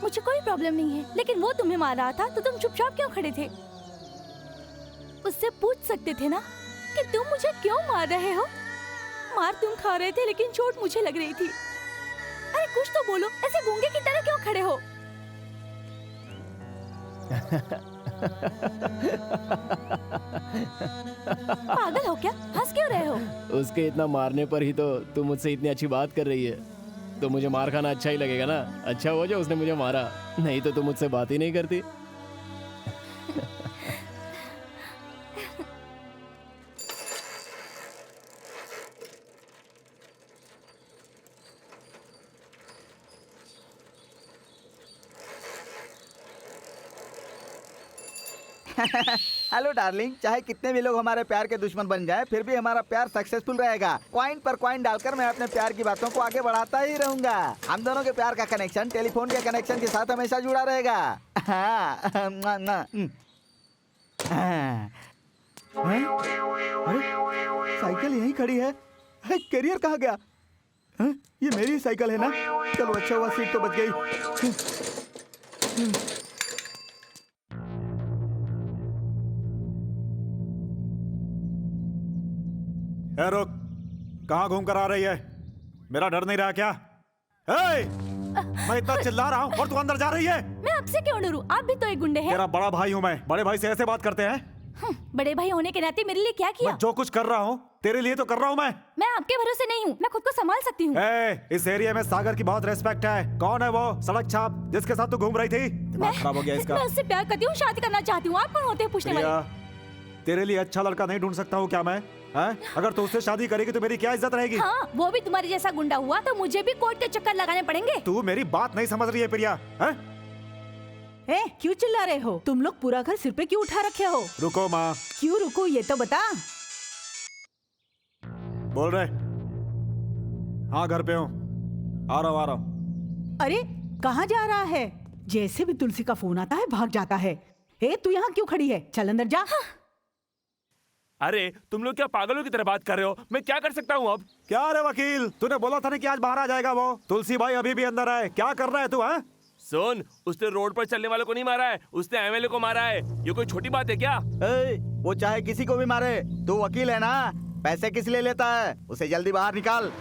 मुझे कोई प्रॉब्लम नहीं है, लेकिन वो तुम्हें मार रहा था तो तुम चुपचाप क्यों खड़े थे? उससे पूछ सकते थे ना कि तुम मुझे क्यों मार रहे हो? मार तुम खा रहे थे लेकिन चोट मुझे लग रही थी। अरे कुछ तो बोलो, ऐसे गूंगे की तरह क्यों खड़े हो? पागल हो क्या? हंस क्यों रहे हो? उसके इतना मारने पर ही तो तू मुझसे इतनी अच्छी बात कर रही है, तो मुझे मार खाना अच्छा ही लगेगा ना। अच्छा हो जो उसने मुझे मारा, नहीं तो तू मुझसे बात ही नहीं करती। हेलो डार्लिंग, चाहे कितने भी लोग हमारे प्यार के दुश्मन बन जाएं, फिर भी हमारा प्यार सक्सेसफुल रहेगा। कॉइन पर कॉइन डालकर मैं अपने प्यार की बातों को आगे बढ़ाता ही रहूंगा। हम दोनों के प्यार का कनेक्शन टेलीफोन के कनेक्शन के साथ हमेशा जुड़ा रहेगा। हाँ। अरे साइकिल यहीं खड़ी है। कैरियर कहाँ गया? ये मेरी साइकिल है ना? चलो अच्छा हुआ, सीट तो बच गई। ए, रुक। कहाँ घूम कर आ रही है? मेरा डर नहीं रहा क्या? ए, मैं इतना चिल्ला रहा हूँ और तू अंदर जा रही है। मैं आपसे क्यों डरूं? आप भी तो एक गुंडे हैं। तेरा बड़ा भाई हूँ मैं। बड़े भाई से ऐसे बात करते हैं? बड़े भाई होने के नाते मेरे लिए क्या किया? मैं जो कुछ कर रहा हूँ तेरे लिए तो कर रहा हूँ मैं आपके भरोसे नहीं हूँ, मैं खुद को संभाल सकती हूँ। इस एरिया में सागर की बहुत रेस्पेक्ट है। कौन है वो सड़क छाप जिसके साथ तू घूम रही थी? दिमाग खराब हो गया इसका। मैं उससे प्यार करती हूँ, शादी करना चाहती हूँ। आप कौन होते हैं पूछने वाले? तेरे लिए अच्छा लड़का नहीं ढूंढ सकता हूँ क्या मैं? हैं? अगर तू उससे शादी करेगी तो मेरी क्या इज्जत रहेगी? हाँ, वो भी तुम्हारे जैसा गुंडा हुआ तो मुझे भी कोर्ट के चक्कर लगाने पड़ेंगे। तू मेरी बात नहीं समझ रही है प्रिया, हैं? क्यों चिल्ला रहे हो? तुम लोग पूरा घर सिर पे क्यों उठा रखे हो? रुको माँ। क्यों रुको ये तो बता। बोल रहे। हाँ घर पे हूँ, आ रहा हूँ। अरे कहाँ जा रहा है? जैसे भी तुलसी का फोन आता है भाग जाता है। तू यहाँ क्यों खड़ी है? चल अंदर जा। हाँ। अरे तुम लोग क्या पागलों की तरह बात कर रहे हो? मैं क्या कर सकता हूँ अब? क्या रे वकील, तूने बोला था ना कि आज बाहर आ जाएगा वो। तुलसी भाई अभी भी अंदर है, क्या कर रहा है तू? हैं? सुन, उसने रोड पर चलने वालों को नहीं मारा है, उसने एमएलए को मारा है। ये कोई छोटी बात है क्या? वो चाहे किसी को भी मारे, तू वकील है ना, पैसे किस लिए लेता है? उसे जल्दी बाहर निकाल।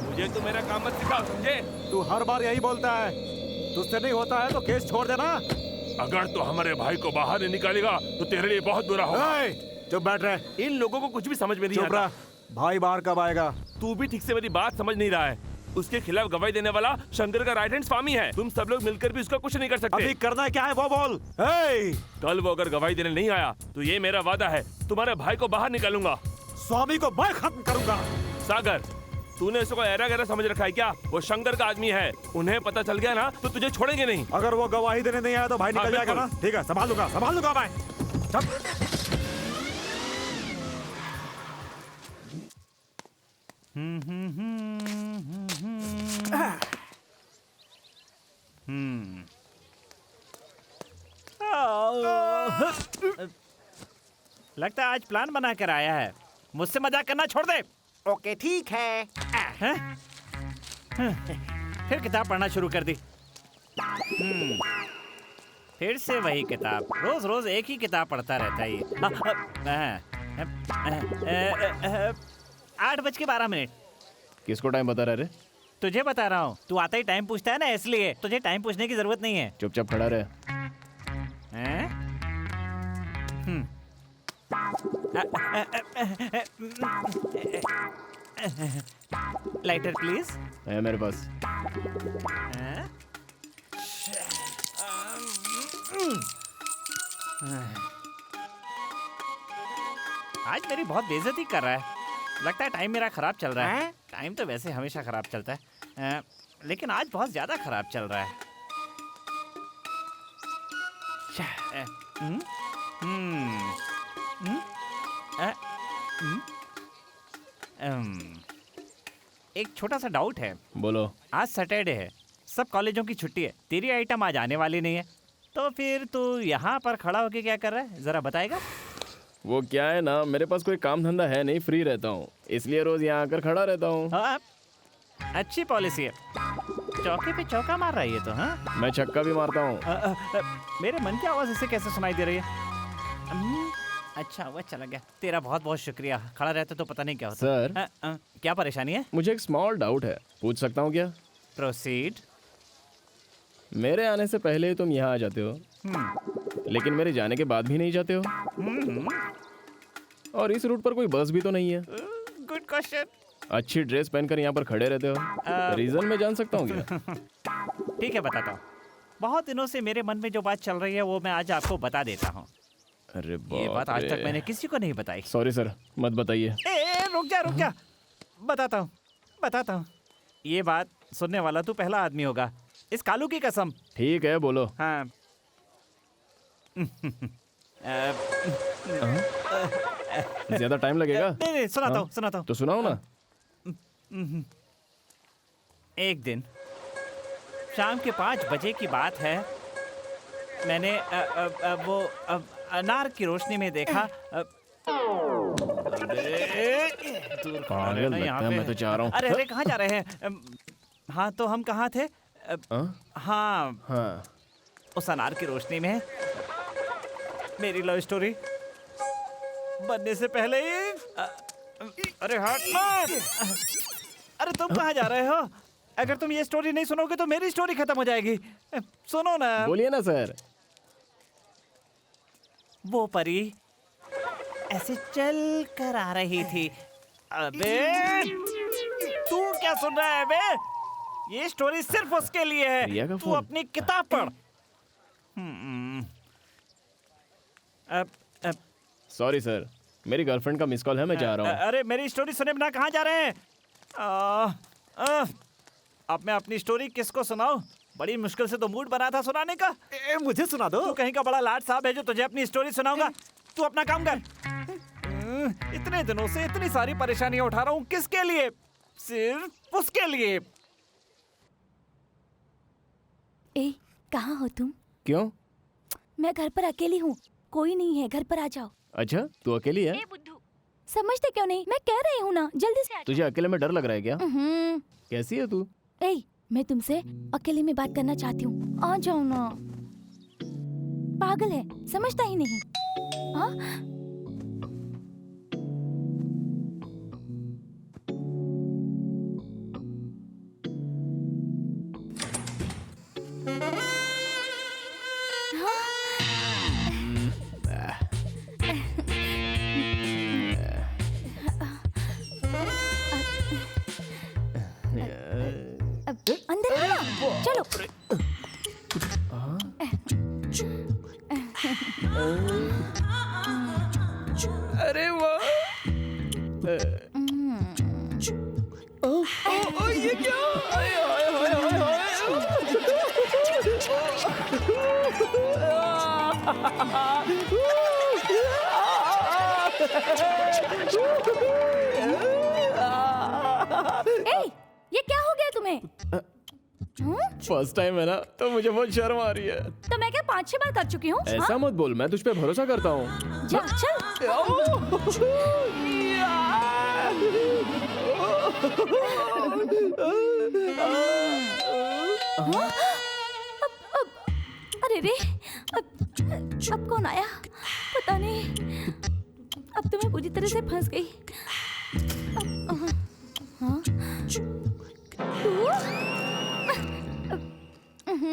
मुझे तू मेरा काम मत सिखा, समझे? तू हर बार यही बोलता है, तुझसे नहीं होता है तो केस छोड़ देना। अगर तू हमारे भाई को बाहर नहीं निकालेगा तो तेरे लिए बहुत बुरा होगा। चुप बैठ रहे। इन लोगों को कुछ भी समझ में नहीं आता। भाई बाहर कब आएगा? तू भी ठीक से मेरी बात समझ नहीं रहा है। उसके खिलाफ गवाही देने वाला शंकर का राइट हैंड स्वामी है। तुम सब लोग मिलकर भी उसका कुछ नहीं कर सकते। अभी करना क्या है वो बोल। कल वो अगर गवाही देने नहीं आया तो ये मेरा वादा है, तुम्हारे भाई को बाहर निकालूंगा। स्वामी को मैं खत्म करूंगा। सागर, तूने उसको ऐरा गैरा समझ रखा है क्या? वो शंकर का आदमी है, उन्हें पता चल गया ना तो तुझे छोड़ेंगे नहीं। अगर वो गवाही देने नहीं आया तो भाई निकल जाएगा ना? ठीक है, संभाल लूंगा मैं। लगता है आज प्लान बना कर आया है। मुझसे मजाक करना छोड़ दे। ओके ठीक है। फिर किताब पढ़ना शुरू कर दी। फिर से वही किताब, रोज रोज एक ही किताब पढ़ता रहता है ये। 8:12। किसको टाइम बता रहा रे? तुझे बता रहा हूँ, तू आता ही टाइम पूछता है ना, इसलिए तुझे टाइम पूछने की जरूरत नहीं है। चुपचाप खड़ा रहे। Lighter please. है मेरे पास। आज मेरी बहुत बेइज्जती कर रहा है। लगता है टाइम मेरा खराब चल रहा है। टाइम तो वैसे हमेशा खराब चलता है, लेकिन आज बहुत ज्यादा खराब चल रहा है। एक छोटा सा डाउट है। बोलो। आज सैटरडे है, सब कॉलेजों की छुट्टी है, तेरी आइटम आज आने वाली नहीं है, तो फिर तू यहाँ पर खड़ा होके क्या कर रहा है, जरा बताएगा? वो क्या है ना, मेरे पास कोई काम धंधा है नहीं, फ्री रहता हूँ, इसलिए रोज यहाँ आकर खड़ा रहता हूँ। अच्छी पॉलिसी है। चौके पे चौका मार रहा है ये तो। हाँ, मैं छक्का भी मारता हूँ। मेरे मन की आवाज इसे कैसे सुनाई दे रही है? अच्छा, वो चला गया। तेरा बहुत बहुत शुक्रिया। खड़ा रहते तो पता नहीं क्या होता। सर, क्या परेशानी है? मुझे एक स्मॉल डाउट है, पूछ सकता हूँ क्या? प्रोसीड। मेरे आने से पहले ही तुम यहाँ आ जाते हो, लेकिन मेरे जाने के बाद भी नहीं जाते हो। और इस रूट पर कोई बस भी तो नहीं है। Good question. अच्छी ड्रेस पहनकर यहाँ पर खड़े रहते हो, रीजन मैं जान सकता हूँ क्या? ठीक है, बताता हूँ। बहुत दिनों से मेरे मन में जो बात चल रही है वो मैं आज आपको बता देता हूँ। अरे ये बात आज तक मैंने किसी को नहीं बताई। सॉरी सर, मत बताइए। रुक जा। बताता हूँ। ये बात सुनने वाला तू पहला आदमी होगा, इस कालू की कसम। ठीक है, बोलो। हाँ। ज्यादा टाइम लगेगा? नहीं, सुनाता हूँ। तो सुनाओ ना। एक दिन शाम के 5 बजे की बात है, मैंने वो अनार की रोशनी में देखा। पागल लगता है, मैं तो चाह रहा हूँ। अरे कहाँ जा रहे हैं? हाँ, तो हम कहाँ थे? हाँ, उस अनार की रोशनी में मेरी लव स्टोरी बनने से पहले ही। अरे हट! अरे तुम कहाँ जा रहे हो? अगर तुम ये स्टोरी नहीं सुनोगे तो मेरी स्टोरी खत्म हो जाएगी। सुनो ना। बोलिए ना सर। वो परी ऐसे चल कर आ रही थी। अबे तू क्या सुन रहा है बे? ये स्टोरी सिर्फ उसके लिए है। तू अपनी किताब पढ़। सॉरी सर, मेरी गर्लफ्रेंड का मिस कॉल है, मैं जा रहा हूँ। अरे मेरी स्टोरी सुने बिना कहाँ जा रहे हैं? अब मैं अपनी स्टोरी किसको सुनाऊं? बड़ी मुश्किल से तो मूड बना था सुनाने का। मुझे सुना दो। तू कहीं का बड़ा लाट साहब है जो तुझे अपनी स्टोरी सुनाऊंगा। तू अपना काम कर। इतने दिनों से इतनी सारी परेशानियां उठा रहा हूँ, किसके लिए? सिर्फ उसके लिए। ए, कहाँ हो तुम? क्यों? मैं घर पर अकेली हूँ, कोई नहीं है, घर पर आ जाओ। अच्छा, तू अकेली है? समझते क्यों नहीं? मैं कह रही हूँ ना, जल्दी से आ तुझे अकेले में डर लग रहा है क्या? जाओ। कैसी है तू? ए, मैं तुमसे अकेले में बात करना चाहती हूँ, आ जाओ ना। पागल है, समझता ही नहीं। हाँ? अंदर आ ना, चलो। अरे वाह! ये क्या? आय, आय, आय, आय, ए, ये क्या हो गया तुम्हें? फर्स्ट टाइम है ना, तो मुझे बहुत शर्म आ रही है। तो मैं क्या 5-6 बार कर चुकी हूँ? ऐसा मत बोल, मैं तुझ पे भरोसा करता हूँ। जा, चल। अरे रे, अब कौन आया? पता नहीं। अब तो मैं पूरी तरह से फंस गई।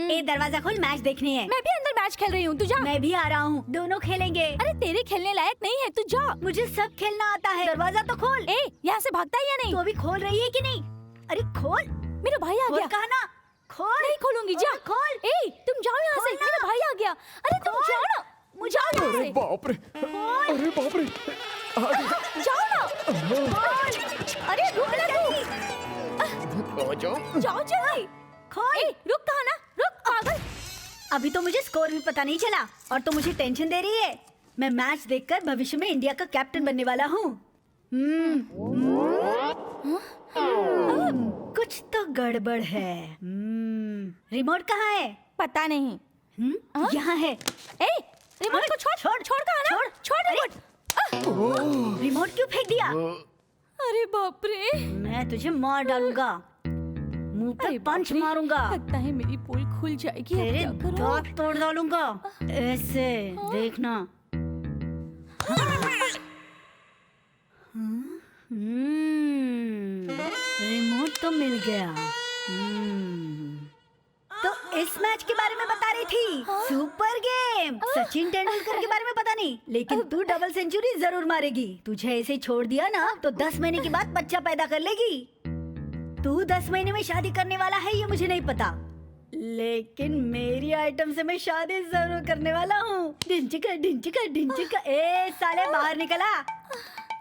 ए, दरवाजा खोल, मैच देखनी है। मैं भी अंदर मैच खेल रही हूँ, तू जा। मैं भी आ रहा हूँ, दोनों खेलेंगे। अरे तेरे खेलने लायक नहीं है, तू जा। मुझे सब खेलना आता है। दरवाजा तो खोल। ए, यहाँ से भागता है या नहीं? तू अभी खोल रही है कि नहीं? अरे खोल। मेरा भाई आ गया। कहा ना, खोल। नहीं खोलूंगी, जा। खोल। ए, तुम जाओ यहाँ से, मेरा भाई आ गया। अरे तुम जाओ ना, मुझे यहाँ से। बाप रे! अरे बाप रे! जाओ ना। अरे रुक ना तू। जाओ। जाओ जल्दी। खोल। ए, रुक कहा ना, रुक पागल। अभी तो मुझे स्कोर भी पता नहीं चला और तो मुझे टेंशन दे रही है। मैं मैच देखकर भविष्य में इंडिया का कैप्टन बनने वाला हूँ। कुछ तो गड़बड़ है। रिमोट कहाँ है? पता नहीं। यहाँ है। ए, रिमोट को छोड़ कहा ना, छोड़ रिमोट। रिमोट क्यों फेंक दिया? अरे बाप रे, मैं तुझे मार डालूंगा, मुंह पे पंच मारूंगा। लगता है मेरी पोल खुल जाएगी। अब तेरे क्या करूं? दांत तोड़ डालूंगा। ऐसे देखना। रिमोट तो मिल गया। तो इस मैच के बारे में बता रही थी। Super game. सचिन तेंदुलकर के बारे में पता नहीं, लेकिन तू डबल सेंचुरी जरूर मारेगी। तुझे ऐसे छोड़ दिया ना तो 10 महीने के बाद बच्चा पैदा कर लेगी। तू 10 महीने में शादी करने वाला है ये मुझे नहीं पता, लेकिन मेरी आइटम से मैं शादी जरूर करने वाला हूँ। ढिंचिका ढिंचिका ढिंचिका। ए साले बाहर निकला।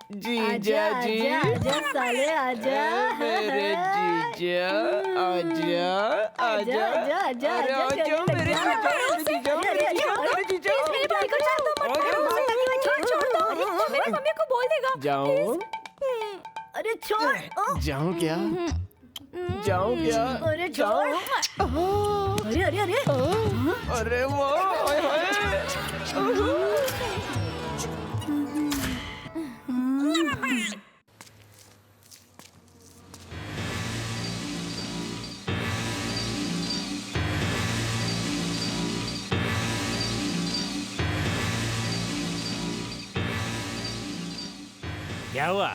जीजा जी, आजा साले आजा। मेरे जीजा, आजा, आजा, आजा अरे आजा मेरे जीजा, मेरे जीजा। मेरे भाई को छोड़ दो, मत छोड़ दो। मेरी मम्मी को बोल देगा। जाऊं? अरे छोड़। जाऊं क्या? जाऊं क्या? अरे छोड़। अरे अरे अरे अरे वाह! हाय हाय! क्या हुआ?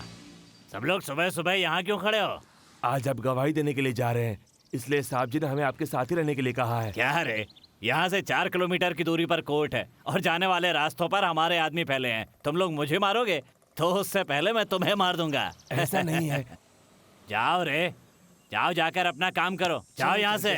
सब लोग सुबह सुबह यहाँ क्यों खड़े हो? आज आप गवाही देने के लिए जा रहे हैं, इसलिए साहब जी ने हमें आपके साथ ही रहने के लिए कहा है। क्या रे, यहाँ से 4 किलोमीटर की दूरी पर कोर्ट है और जाने वाले रास्तों पर हमारे आदमी फैले हैं। तुम लोग मुझे मारोगे तो उससे पहले मैं तुम्हें मार दूंगा। ऐसा नहीं है। जाओ रे, जाओ, जाकर अपना काम करो। जाओ यहाँ से।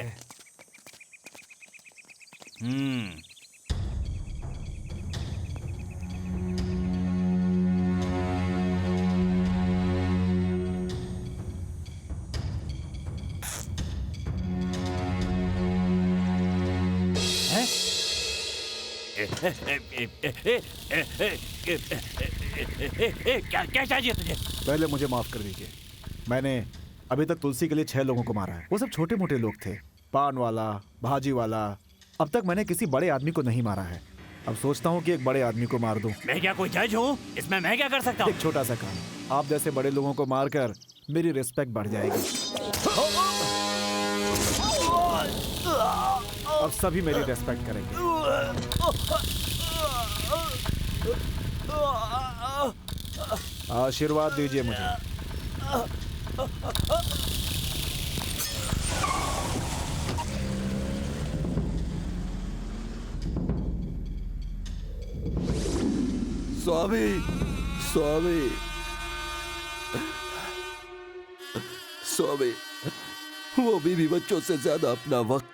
क्या चाहिए तुझे? पहले मुझे माफ कर दीजिए। मैंने अभी तक तुलसी के लिए 6 लोगों को मारा है। वो सब छोटे मोटे लोग थे, पान वाला, भाजी वाला। अब तक मैंने किसी बड़े आदमी को नहीं मारा है। अब सोचता हूँ कि एक बड़े आदमी को मार दूं। मैं क्या कोई जज हूँ? इसमें मैं क्या कर सकता हूँ? एक छोटा सा काम, आप जैसे बड़े लोगों को मारकर मेरी रिस्पेक्ट बढ़ जाएगी। अब सभी मेरी रिस्पेक्ट करेंगे। आशीर्वाद दीजिए मुझे। स्वामी, स्वामी, स्वामी, वो बीवी बच्चों से ज्यादा अपना वक्त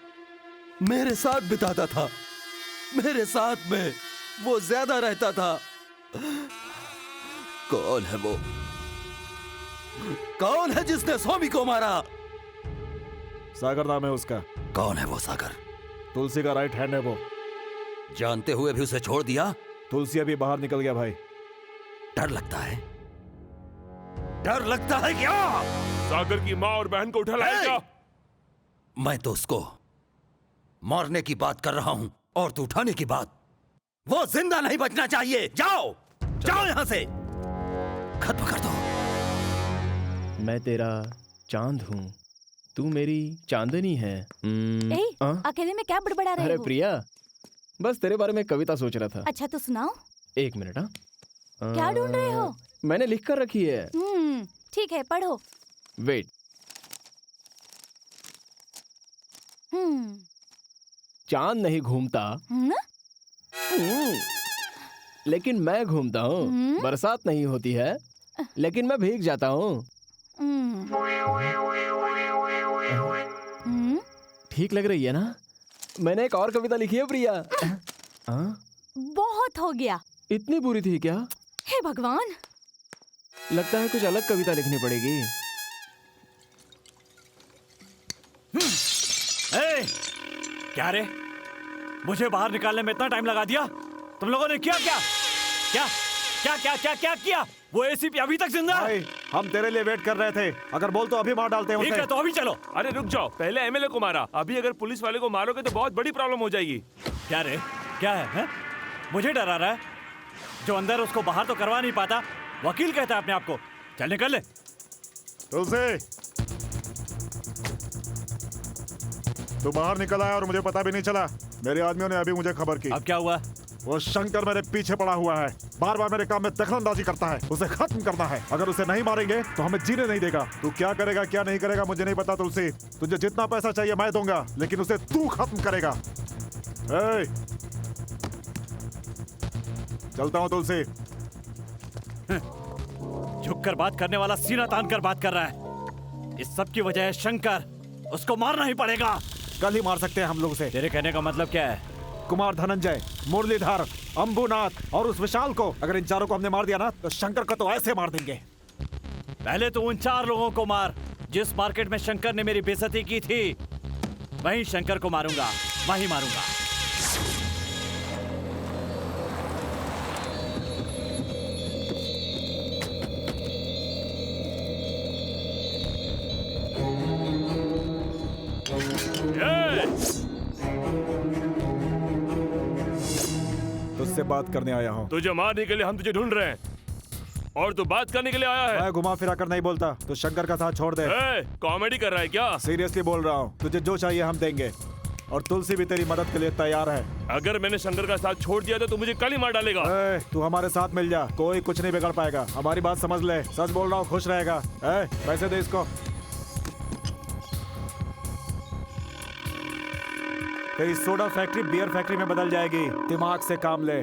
मेरे साथ बिताता था। मेरे साथ में वो ज्यादा रहता था। कौन है वो? कौन है जिसने स्वामी को मारा? सागर नाम है उसका। कौन है वो सागर? तुलसी का राइट हैंड है वो। जानते हुए भी उसे छोड़ दिया? तुलसी अभी बाहर निकल गया भाई। डर लगता है? डर लगता है क्या? सागर की माँ और बहन को उठा लाएगा। मैं तो उसको मारने की बात कर रहा हूं और तू उठाने की बात। वो जिंदा नहीं बचना चाहिए। जाओ, जाओ यहां से, खत्म कर दो। मैं तेरा चांद हूँ, तू मेरी चांदनी है। अकेले में क्या बड़बड़ा रहे अरे हो? प्रिया, बस तेरे बारे में कविता सोच रहा था। अच्छा तो सुनाओ। एक मिनट। क्या ढूंढ रहे हो? मैंने लिख कर रखी है। ठीक है, पढ़ो। वेट। चांद नहीं घूमता, लेकिन मैं घूमता हूँ। बरसात नहीं होती है, लेकिन मैं भीग जाता हूँ। ठीक लग रही है ना? मैंने एक और कविता लिखी है प्रिया। बहुत हो गया। इतनी बुरी थी क्या? हे भगवान, लगता है कुछ अलग कविता लिखनी पड़ेगी। क्या रे, मुझे बाहर निकालने में इतना टाइम लगा दिया? तुम लोगों ने क्या क्या क्या क्या क्या क्या क्या किया? वो एसीपी अभी तक जिंदा है। हम तेरे लिए वेट कर रहे थे। अगर बोल तो अभी मार डालते हैं उसे। ठीक है तो अभी चलो। अरे रुक जाओ, पहले एमएलए को मारा, अभी अगर पुलिस वाले को मारोगे तो बहुत बड़ी प्रॉब्लम हो जाएगी। क्या रे, क्या है? मुझे डरा रहा है? जो अंदर उसको बाहर तो करवा नहीं पाता, वकील कहता है अपने आप को। चल निकल ले। तुलसी, तू बाहर निकल आया और मुझे पता भी नहीं चला। मेरे आदमियों ने अभी मुझे खबर की। अब क्या हुआ? वो शंकर मेरे पीछे पड़ा हुआ है, बार बार मेरे काम में दखलंदाजी करता है। उसे खत्म करना है। अगर उसे नहीं मारेंगे तो हमें जीने नहीं देगा। तू क्या करेगा क्या नहीं करेगा मुझे नहीं पता तुलसी। तुझे जितना पैसा चाहिए मैं दूंगा, लेकिन उसे तू खत्म करेगा। चलता हूँ तुलसी। झुककर बात करने वाला सीना तान कर बात कर रहा है। इस सब की वजह है शंकर। उसको मारना ही पड़ेगा। कल ही मार सकते हैं हम लोग उसे। तेरे कहने का मतलब क्या है? कुमार धनंजय, मुरलीधर, अंबुनाथ और उस विशाल को, अगर इन चारों को हमने मार दिया ना तो शंकर को तो ऐसे मार देंगे। पहले तो उन 4 लोगों को मार। जिस मार्केट में शंकर ने मेरी बेइज्जती की थी, वहीं शंकर को मारूंगा, वहीं मारूंगा। तुझसे बात करने आया हूँ। तुझे मारने के लिए हम तुझे ढूंढ रहे हैं और तू बात करने के लिए आया है। मैं घुमा फिरा कर नहीं बोलता, तो शंकर का साथ छोड़ दे। कॉमेडी कर रहा है क्या? सीरियसली बोल रहा हूँ। तुझे जो चाहिए हम देंगे, और तुलसी भी तेरी मदद के लिए तैयार है। अगर मैंने शंकर का साथ छोड़ दिया तो तू मुझे कल ही मार डालेगा। तू हमारे साथ मिल जा, कोई कुछ नहीं बिगड़ पाएगा। हमारी बात समझ ले, सच बोल रहा हूँ, खुश रहेगा। पैसे दे इसको। तेरी सोडा फैक्ट्री बियर फैक्ट्री में बदल जाएगी। दिमाग से काम ले।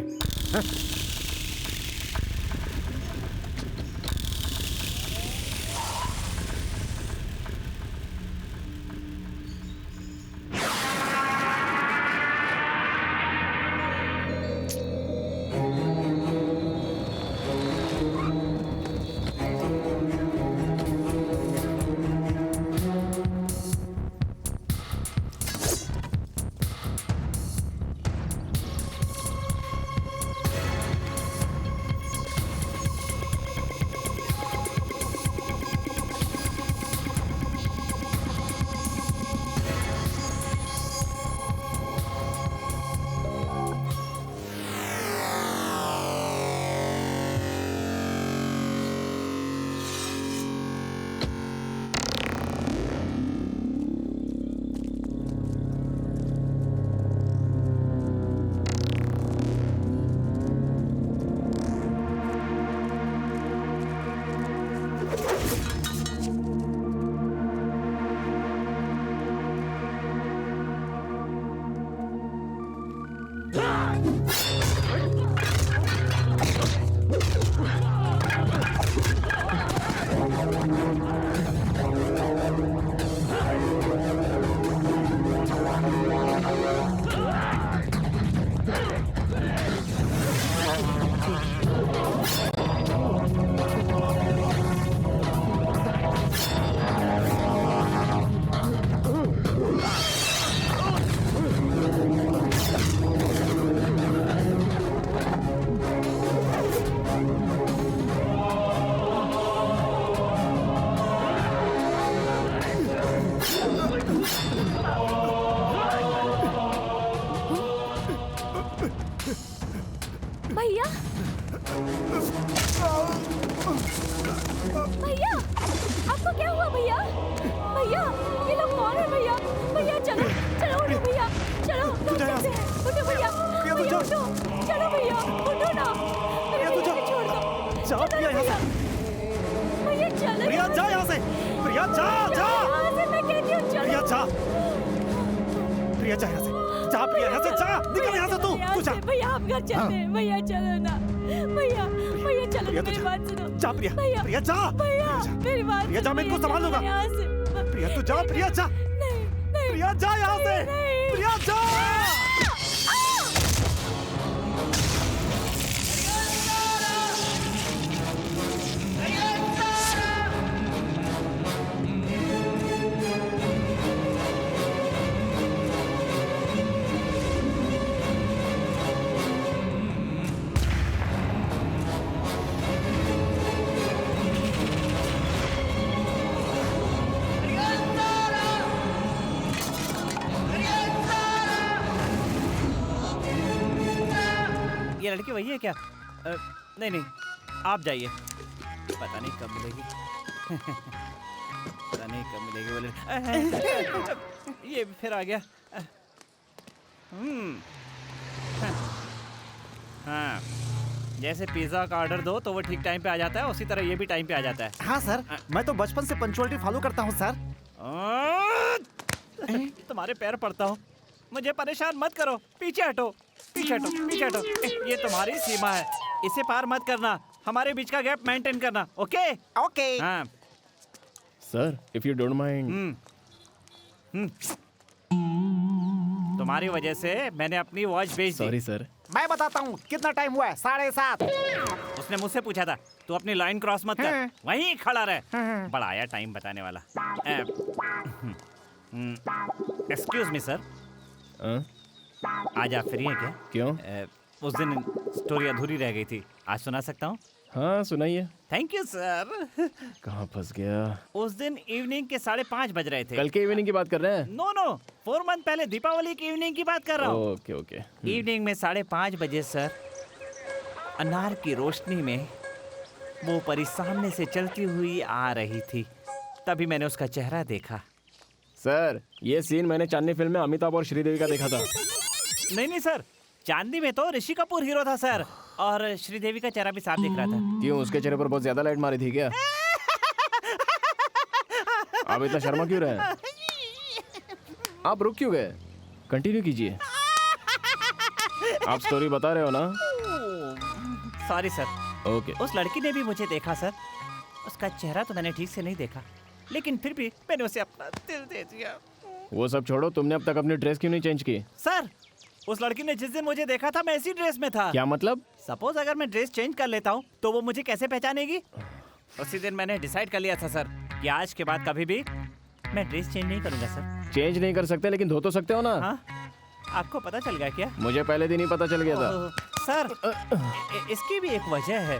भैया भैया ये लोग कौन है भैया? भैया चलो चलो उठो भैया, चलो उठो भैया, भैया उठो, चलो भैया उठो ना, मेरे भैया को छोड़ दो, जा प्रिया यहाँ से, भैया चलो, प्रिया जा यहाँ से, प्रिया जा जा, यहाँ से मैं कहती हूँ चलो, प्रिया जा, प्रिया जा यहाँ से, जा प्रिया यहाँ से, जा निकल यहाँ से, तू जा। भैया हम घर चलते हैं, भैया चलो ना, भैया भैया चलो, मेरी बात सुनो, जा प्रिया, प्रिया जा, भैया मेरी बात, प्रिया जा, मैं इनको संभाल लूंगा। यहाँ से, प्रिया तू जा, प्रिया जा, प्रिया जा यहाँ से, प्रिया जा। ये लड़की वही है क्या? नहीं नहीं, आप जाइए, पता नहीं कब मिलेगी। पता नहीं कब मिलेगी वो लड़की। ये फिर आ गया। हाँ, जैसे पिज्जा का ऑर्डर दो तो वो ठीक टाइम पे आ जाता है, उसी तरह ये भी टाइम पे आ जाता है। हाँ सर, मैं तो बचपन से पंचुअलिटी फॉलो करता हूँ सर। तुम्हारे पैर पड़ता हूँ, मुझे परेशान मत करो, पीछे हटो, पीछे हटो, पीछे हटो। ये तुम्हारी सीमा है, इसे पार मत करना, हमारे बीच का गैप मेंटेन करना। Okay okay. हाँ sir, if you don't mind. तुम्हारी वजह से मैंने अपनी वॉच बेच दी। Sorry sir. मैं बताता हूँ कितना टाइम हुआ है, 7:30। उसने मुझसे पूछा था, तू अपनी लाइन क्रॉस मत कर, वहीं खड़ा रहे। बड़ा आया टाइम बताने वाला। एक्सक्यूज मी सर, आज आप फ्री हैं क्या? क्यों? उस दिन स्टोरी अधूरी रह गई थी, आज सुना सकता हूँ? हाँ सुनाइए। Thank you sir. कहाँ फंस गया? उस दिन इवनिंग के 5:30 बज रहे थे। कल के इवनिंग की बात कर रहे हैं? नो नो, 4 मंथ पहले दीपावली की इवनिंग की बात कर रहा हूँ। Okay okay. इवनिंग में 5:30 बजे सर, अनार की रोशनी में वो परी सामने से चलती हुई आ रही थी, तभी मैंने उसका चेहरा देखा। सर, ये सीन मैंने चांदनी फिल्म में अमिताभ और श्रीदेवी का देखा था। नहीं नहीं सर, चांदनी में तो ऋषि कपूर हीरो था सर, और श्रीदेवी का चेहरा भी साफ दिख रहा था। क्यों, उसके चेहरे पर बहुत ज्यादा लाइट मारी थी क्या? आप इतना शर्मा क्यों रहे? आप रुक क्यों गए? कंटिन्यू कीजिए। आप स्टोरी बता रहे हो ना? Sorry sir. ओके। उस लड़की ने भी मुझे देखा सर, उसका चेहरा तो मैंने ठीक से नहीं देखा, लेकिन फिर भी मैंने उसे अपना दिल दे दिया। वो सब छोड़ो, तुमने अब तक अपनी ड्रेस क्यों नहीं चेंज की? सर, उस लड़की ने जिस दिन मुझे देखा था मैं इसी ड्रेस में था। क्या मतलब? सपोज अगर मैं ड्रेस चेंज कर लेता हूँ तो वो मुझे कैसे पहचानेगी? उसी दिन मैंने डिसाइड कर लिया था सर कि आज के बाद कभी भी मैं ड्रेस चेंज नहीं करूंगा सर। चेंज नहीं कर सकते, लेकिन धो तो सकते हो ना? हाँ? आपको पता चल गया क्या? मुझे पहले दिन ही पता चल गया था। सर, इसकी भी एक वजह है।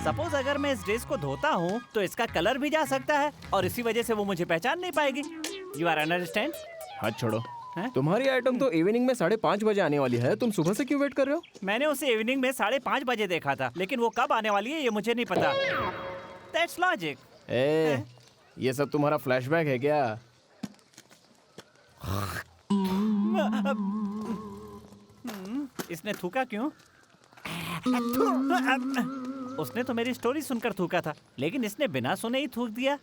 सपोज अगर मैं इस ड्रेस को धोता हूँ तो इसका कलर भी जा सकता है, और इसी वजह से वो मुझे पहचान नहीं पाएगी। You are understand? हाथ छोड़ो। तुम्हारी आइटम तो इवनिंग में 5:30 बजे आने वाली है, तुम सुबह से क्यों वेट कर रहे हो? मैंने उसे इवनिंग में 5:30 बजे देखा था, लेकिन वो कब आने वाली है ये मुझे नहीं पता। That's logic. ये सब तुम्हारा फ्लैशबैक है क्या? इसने थूका क्यों? उसने तो मेरी स्टोरी सुनकर थूका था, लेकिन इसने बिना सुने ही थूक दिया।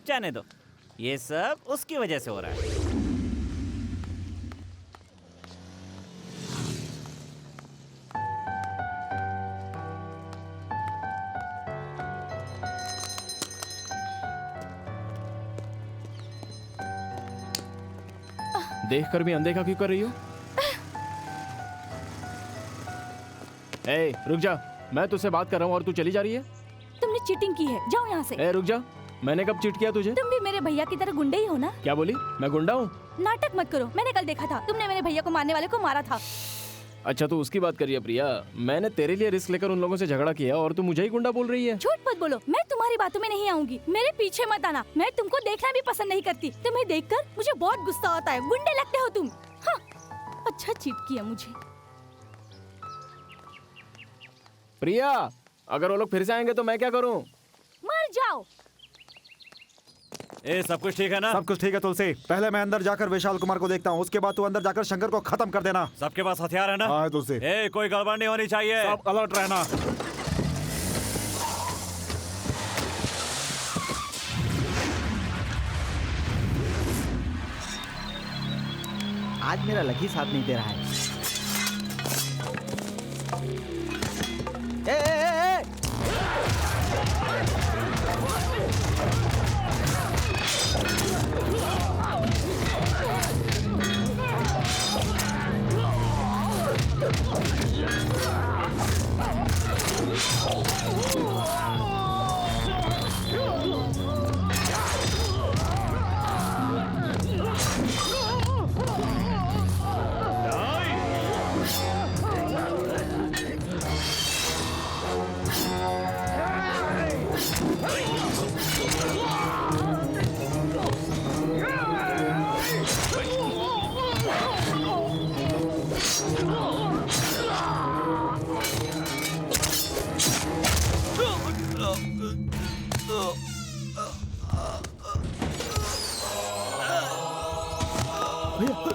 जाने दो, ये सब उसकी वजह से हो रहा है। देखकर भी अनदेखा क्यों कर रही हो? रुक जा, मैं तुझसे बात कर रहा हूँ और तू चली जा रही है। तुमने चीटिंग की है, जाओ यहाँ से। रुक जा, मैंने कब चीट किया तुझे? तुम भी मेरे भैया की तरह गुंडे ही हो ना? क्या बोली? मैं गुंडा हूँ? नाटक मत करो, मैंने कल देखा था, तुमने मेरे भैया को मारने वाले को मारा था। अच्छा, तू उसकी बात करिए प्रिया। मैंने तेरे लिए रिस्क लेकर उन लोगों से झगड़ा किया और तू मुझे ही गुंडा बोल रही है। झूठ मत बोलो, मैं तुम्हारी बातों में नहीं आऊंगी। मेरे पीछे मत आना, मैं तुमको देखना भी पसंद नहीं करती। तुम्हें देखकर मुझे बहुत गुस्सा आता है, गुंडे लगते हो तुम। हाँ, अच्छा चीट किया मुझे। प्रिया, अगर वो लोग फिर से आएंगे तो मैं क्या करूं? मर जाओ। ए सब कुछ ठीक है ना? सब कुछ ठीक है तुलसी। पहले मैं अंदर जाकर विशाल कुमार को देखता हूँ, उसके बाद तू अंदर जाकर शंकर को खत्म कर देना। सबके पास हथियार है ना? हाँ तुलसी। ए कोई गड़बड़ नहीं होनी चाहिए। सब अलर्ट रहना। आज मेरा लकी साथ नहीं दे रहा है। ए, ए, ए, ए!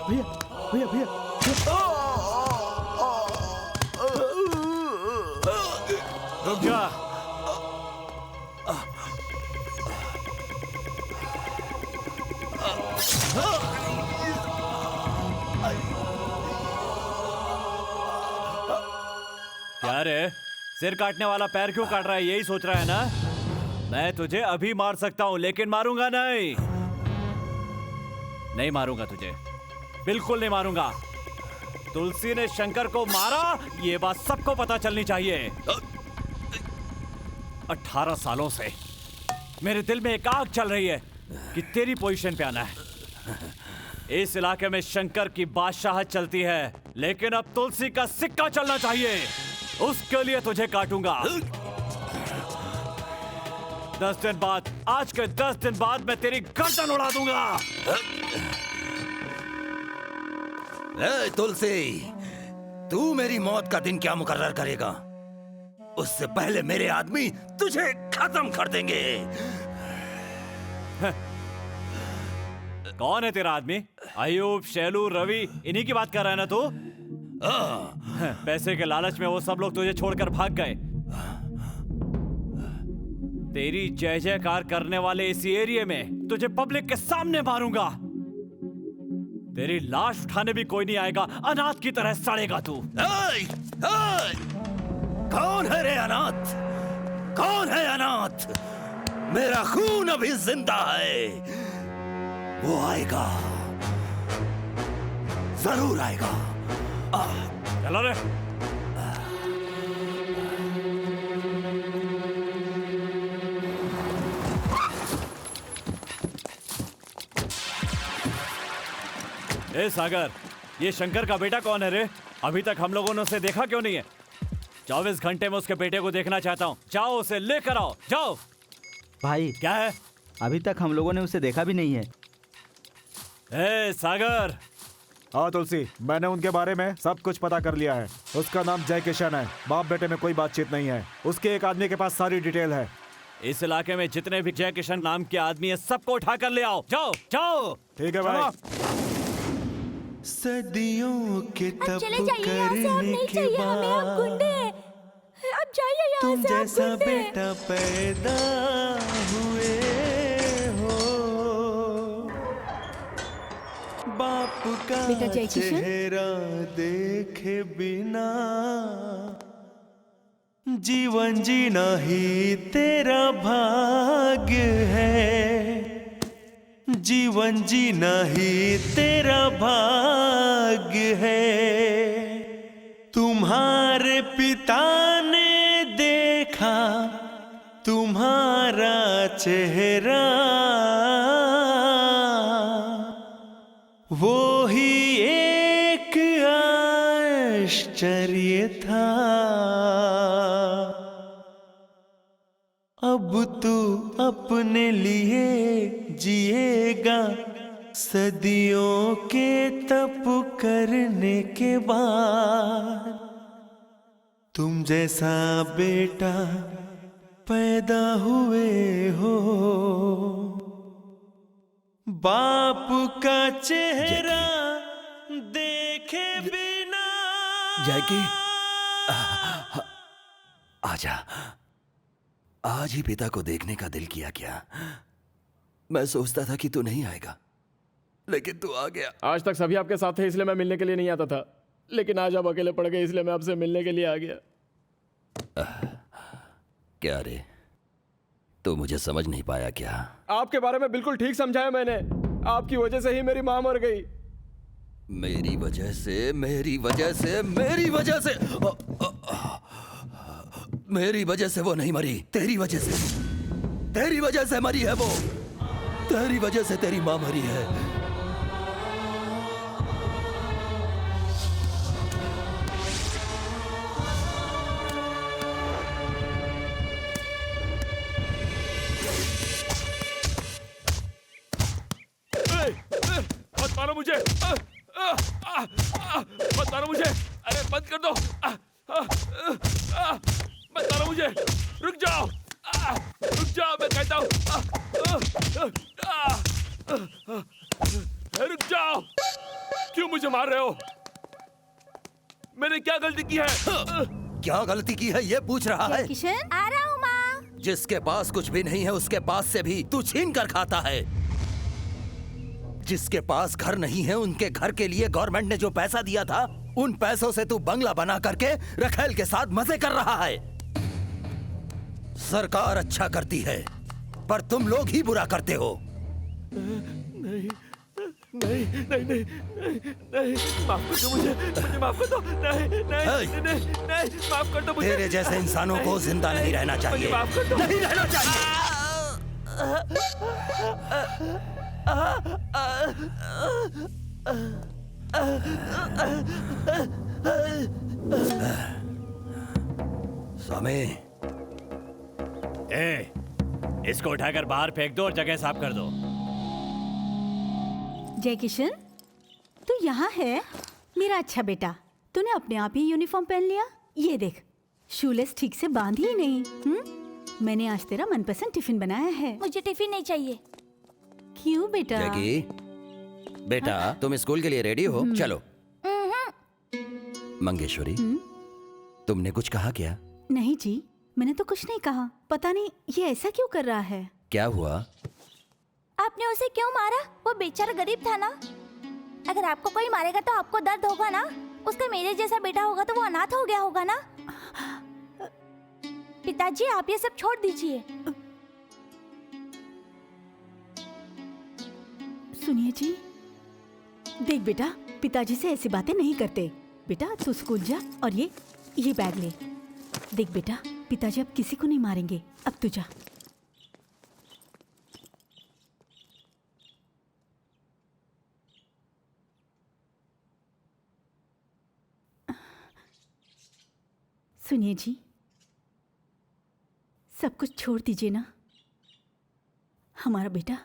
भैया भैया भैया रुक जा। क्या रे, सिर काटने वाला पैर क्यों काट रहा है? यही सोच रहा है ना? मैं तुझे अभी मार सकता हूं, लेकिन मारूंगा नहीं। नहीं मारूंगा तुझे, बिल्कुल नहीं मारूंगा। तुलसी ने शंकर को मारा, ये बात सबको पता चलनी चाहिए। 18 सालों से मेरे दिल में एक आग चल रही है कि तेरी पोजीशन पे आना है। इस इलाके में शंकर की बादशाहत चलती है, लेकिन अब तुलसी का सिक्का चलना चाहिए। उसके लिए तुझे काटूंगा। 10 दिन बाद, आज के 10 दिन बाद मैं तेरी गर्दन उड़ा दूंगा। ए तुलसी, तू मेरी मौत का दिन क्या मुकर्रर करेगा? उससे पहले मेरे आदमी तुझे खत्म कर देंगे। कौन है तेरा आदमी? अयूब, शैलू, रवि, इन्हीं की बात कर रहा है ना तू? पैसे के लालच में वो सब लोग तुझे छोड़कर भाग गए। तेरी जय जयकार करने वाले इस एरिया में तुझे पब्लिक के सामने मारूंगा। तेरी लाश उठाने भी कोई नहीं आएगा। अनाथ की तरह सड़ेगा तू। कौन है रे अनाथ? कौन है अनाथ? मेरा खून अभी जिंदा है। वो आएगा, जरूर आएगा। चलो रे। ए सागर, ये शंकर का बेटा कौन है रे? अभी तक हम लोगों ने उसे देखा क्यों नहीं है? 24 घंटे में उसके बेटे को देखना चाहता हूँ। जाओ उसे लेकर आओ, जाओ। भाई क्या है? अभी तक हम लोगों ने उसे देखा भी नहीं है। ए सागर। हाँ तुलसी, मैंने उनके बारे में सब कुछ पता कर लिया है। उसका नाम जय किशन है। बाप बेटे में कोई बातचीत नहीं है। उसके एक आदमी के पास सारी डिटेल है। इस इलाके में जितने भी जय किशन नाम के आदमी है, सबको उठा कर ले आओ। जाओ जाओ। ठीक है भाई। सदियों के तप चले जाइए यहाँ से, अब नहीं चाहिए हमें, अब गुंडे हैं। अब जाइए यहाँ तुम से, अब जैसा गुंडे हैं। बेटा पैदा हुए हो, बाप का बेटा जय किशन? चेहरा देखे बिना जीवन जीना ही तेरा भाग्य है। जीवन जीना ही तेरा भाग्य है। तुम्हारे पिता ने देखा तुम्हारा चेहरा, वो ही एक आश्चर्य था। अब तू अपने लिए जिएगा, सदियों के तप करने के बाद। तुम जैसा बेटा पैदा हुए हो, बाप का चेहरा देखे बिना। जैकी, आजा। आज ही पिता को देखने का दिल किया क्या? मैं सोचता था कि तू नहीं आएगा, लेकिन तू आ गया। आज तक सभी आपके साथ थे इसलिए मैं मिलने के लिए नहीं आता था, लेकिन आज आप अकेले पड़ गए इसलिए मैं आपसे मिलने के लिए आ गया। क्या रे, तू मुझे समझ नहीं पाया क्या? आपके बारे में बिल्कुल ठीक समझाया मैंने। आपकी वजह से ही मेरी माँ मर गई। मेरी वजह से, मेरी वजह से, मेरी वजह से, मेरी वजह से वो नहीं मरी, तेरी वजह से, तेरी वजह से मरी है वो। तेरी वजह से तेरी माँ मरी है। मत मारो मुझे, मत मारो मुझे, अरे बंद कर दो, मत मारो मुझे, रुक जाओ, मैं कहता हूँ, रुक जाओ, क्यों मुझे मार रहे हो? मैंने क्या गलती की है? क्या गलती की है ये पूछ रहा है? किशन, आ रहा हूँ माँ। जिसके पास कुछ भी नहीं है उसके पास से भी तू छीन कर खाता है। जिसके पास घर नहीं है उनके घर के लिए गवर्नमेंट ने जो पैसा दिया था, उन पैसों से तू बंगला बना करके रखेल के साथ मजे कर रहा है। सरकार अच्छा करती है पर तुम लोग ही बुरा करते हो। नहीं, नहीं, नहीं, नहीं, नहीं, माफ कर दो मुझे माफ कर दो, नहीं, नहीं, नहीं, नहीं, माफ कर दो मुझे। तेरे जैसे इंसानों को जिंदा नहीं रहना चाहिए, माफ कर दो, नहीं रहना चाहिए। स्वामी, इसको उठाकर बाहर फेंक दो और जगह साफ कर दो। जय किशन, तू यहाँ है? मेरा अच्छा बेटा, तूने अपने आप ही यूनिफॉर्म पहन लिया। ये देख, शूलेस ठीक से बांधी ही नहीं। मैंने आज तेरा मनपसंद टिफिन बनाया है। मुझे टिफिन नहीं चाहिए। क्यों बेटा? जैकी, बेटा तुम स्कूल के लिए रेडी हो? चलो। मंगेश्वरी, तुमने कुछ कहा क्या? नहीं जी, मैंने तो कुछ नहीं कहा। पता नहीं ये ऐसा क्यों कर रहा है। क्या हुआ? आपने उसे क्यों मारा? वो बेचारा गरीब था ना। अगर आपको कोई मारेगा तो आपको दर्द होगा ना। उसका मेरे जैसा बेटा होगा तो वो अनाथ हो गया होगा ना। पिताजी, आप ये सब छोड़ दीजिए। सुनिए जी, देख बेटा, पिताजी से ऐसी बातें नहीं करते। बेटा तू स्कूल जा और ये बैग ले। देख बेटा, पिताजी अब किसी को नहीं मारेंगे। अब तू जा। सुनिए जी, सब कुछ छोड़ दीजिए ना। हमारा बेटा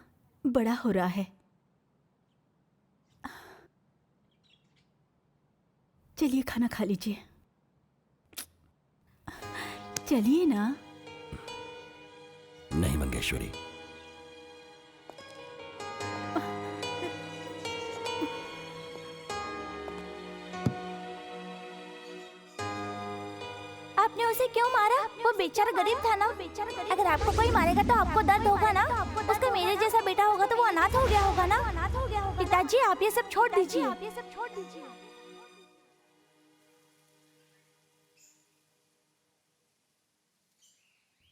बड़ा हो रहा है। चलिए खाना खा लीजिए। चलिए ना। नहीं मंगेश्वरी, आपने उसे क्यों मारा? वो बेचारा गरीब था ना। अगर आपको कोई मारेगा तो आपको दर्द होगा ना। उसका मेरे जैसा बेटा होगा तो वो अनाथ हो गया होगा ना। पिताजी, आप ये सब छोड़ दीजिए।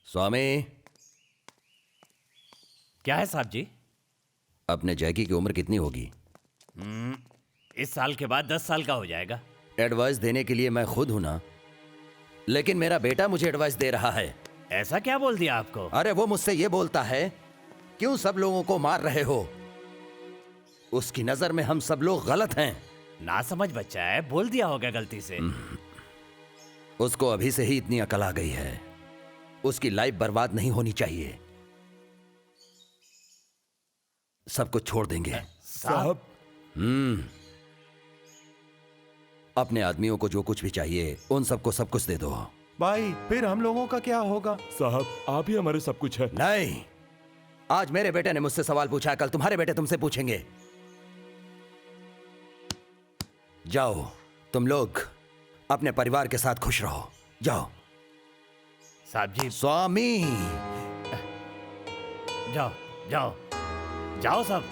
स्वामी। क्या है साहब जी? अपने जैकी की उम्र कितनी होगी? इस साल के बाद 10 साल का हो जाएगा। एडवाइस देने के लिए मैं खुद हूं ना, लेकिन मेरा बेटा मुझे एडवाइस दे रहा है। ऐसा क्या बोल दिया आपको? अरे वो मुझसे ये बोलता है, क्यों सब लोगों को मार रहे हो? उसकी नजर में हम सब लोग गलत हैं। ना समझ बच्चा है, बोल दिया होगा गलती से। उसको अभी से ही इतनी अकल आ गई है। उसकी लाइफ बर्बाद नहीं होनी चाहिए। सब कुछ छोड़ देंगे साहब। अपने आदमियों को जो कुछ भी चाहिए उन सबको सब कुछ दे दो। भाई, फिर हम लोगों का क्या होगा? साहब, आप ही हमारे सब कुछ है। नहीं, आज मेरे बेटे ने मुझसे सवाल पूछा, कल तुम्हारे बेटे तुमसे पूछेंगे। जाओ, तुम लोग अपने परिवार के साथ खुश रहो। जाओ। साहब जी। स्वामी। जाओ जाओ जाओ साहब।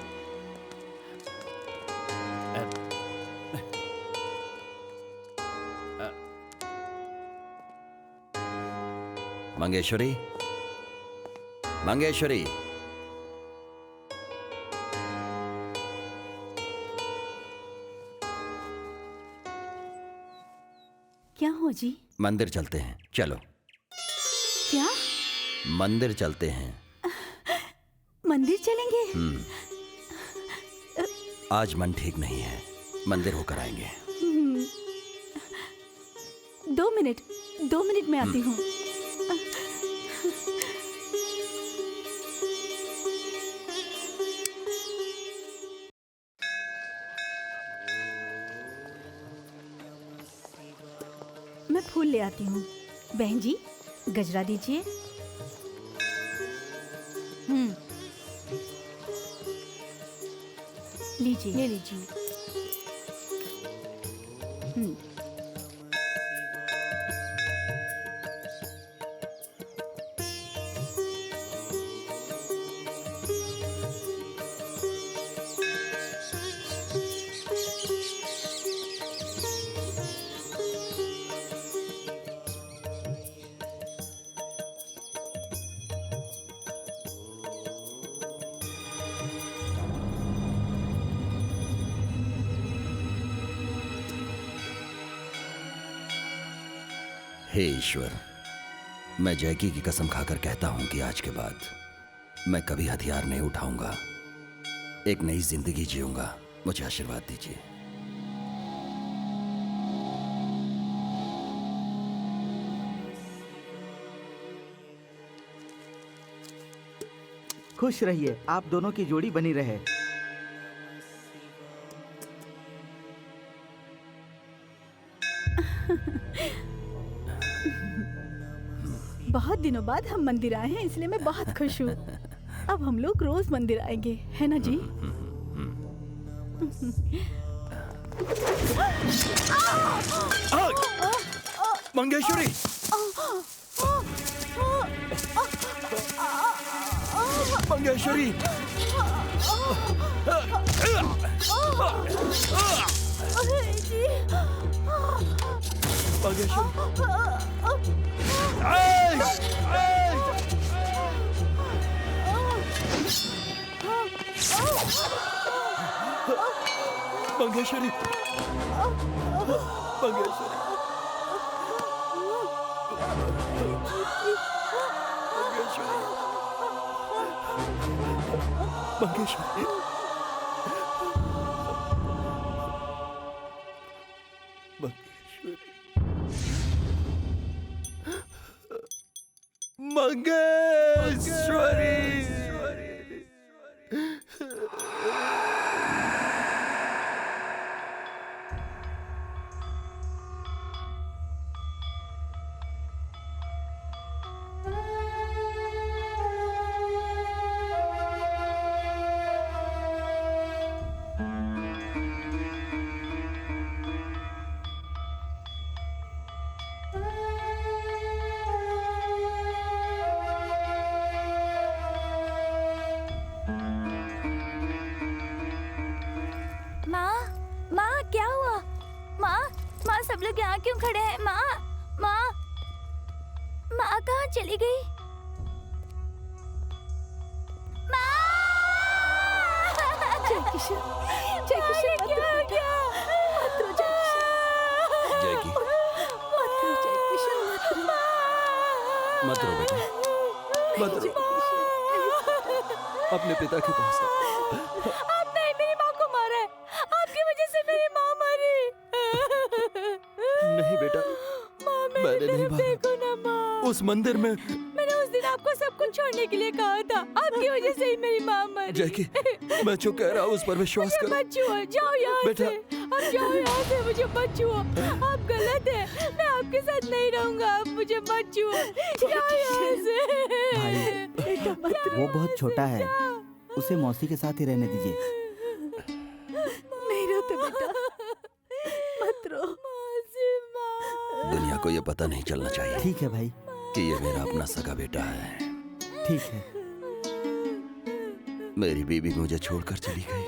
मंगेश्वरी, मंगेश्वरी, क्या हो जी? मंदिर चलते हैं, चलो। क्या? मंदिर चलते हैं। मंदिर चलेंगे? आज मन ठीक नहीं है, मंदिर होकर आएंगे। 2 मिनट में आती हूँ। मैं फूल ले आती हूँ। बहन जी, गजरा दीजिए। लीजिए। ले लीजिए। हे ईश्वर, मैं जैकी की कसम खाकर कहता हूं कि आज के बाद मैं कभी हथियार नहीं उठाऊंगा, एक नई जिंदगी जीऊंगा। मुझे आशीर्वाद दीजिए। खुश रहिए, आप दोनों की जोड़ी बनी रहे। बहुत दिनों बाद हम मंदिर आए हैं, इसलिए मैं बहुत खुश हूँ। अब हम लोग रोज मंदिर आएंगे, है ना जी? मंगेश्वरी, मंगेश्वरी, मंगेश्वरी, मंगेश्वरी, मंगेश्वरी। माँ, क्या हुआ? माँ, सब लोग यहाँ क्यों खड़े हैं? माँ कहाँ चली गई? जय किशन, जय किशन, क्या हो गया? मत रो जय किशन, जैकी, मत रो जय किशन, मत रो बेटा, मत रो। अपने पिता के पास आपने ही मेरी माँ को मारा है। आपकी वजह से मेरी माँ मरी। नहीं बेटा, मैंने नहीं मारा। देखो ना माँ, उस मंदिर में मैंने उस दिन आपको सब कुछ छोड़ने के लिए कहा था। आपकी वजह से ही मेरी माँ मरी। जैकी, मैं जो कह रहा हूँ उस पर विश्वास मुझे करो। मत छुओ, जाओ यहाँ बेटा। से। अब जाओ यहाँ से, मुझे मत छुओ। आप गलत है। मैं आपके साथ नहीं रहूंगा। आप मुझे मत छुओ। जाओ यहाँ से। भाई वो बहुत छोटा है, उसे मौसी के साथ ही रहने दीजिए। नहीं रोते बेटा, मत रो। दुनिया को ये पता नहीं चलना चाहिए ठीक है भाई, कि ये मेरा अपना सगा बेटा है। ठीक है। मेरी बीवी मुझे छोड़कर चली गई।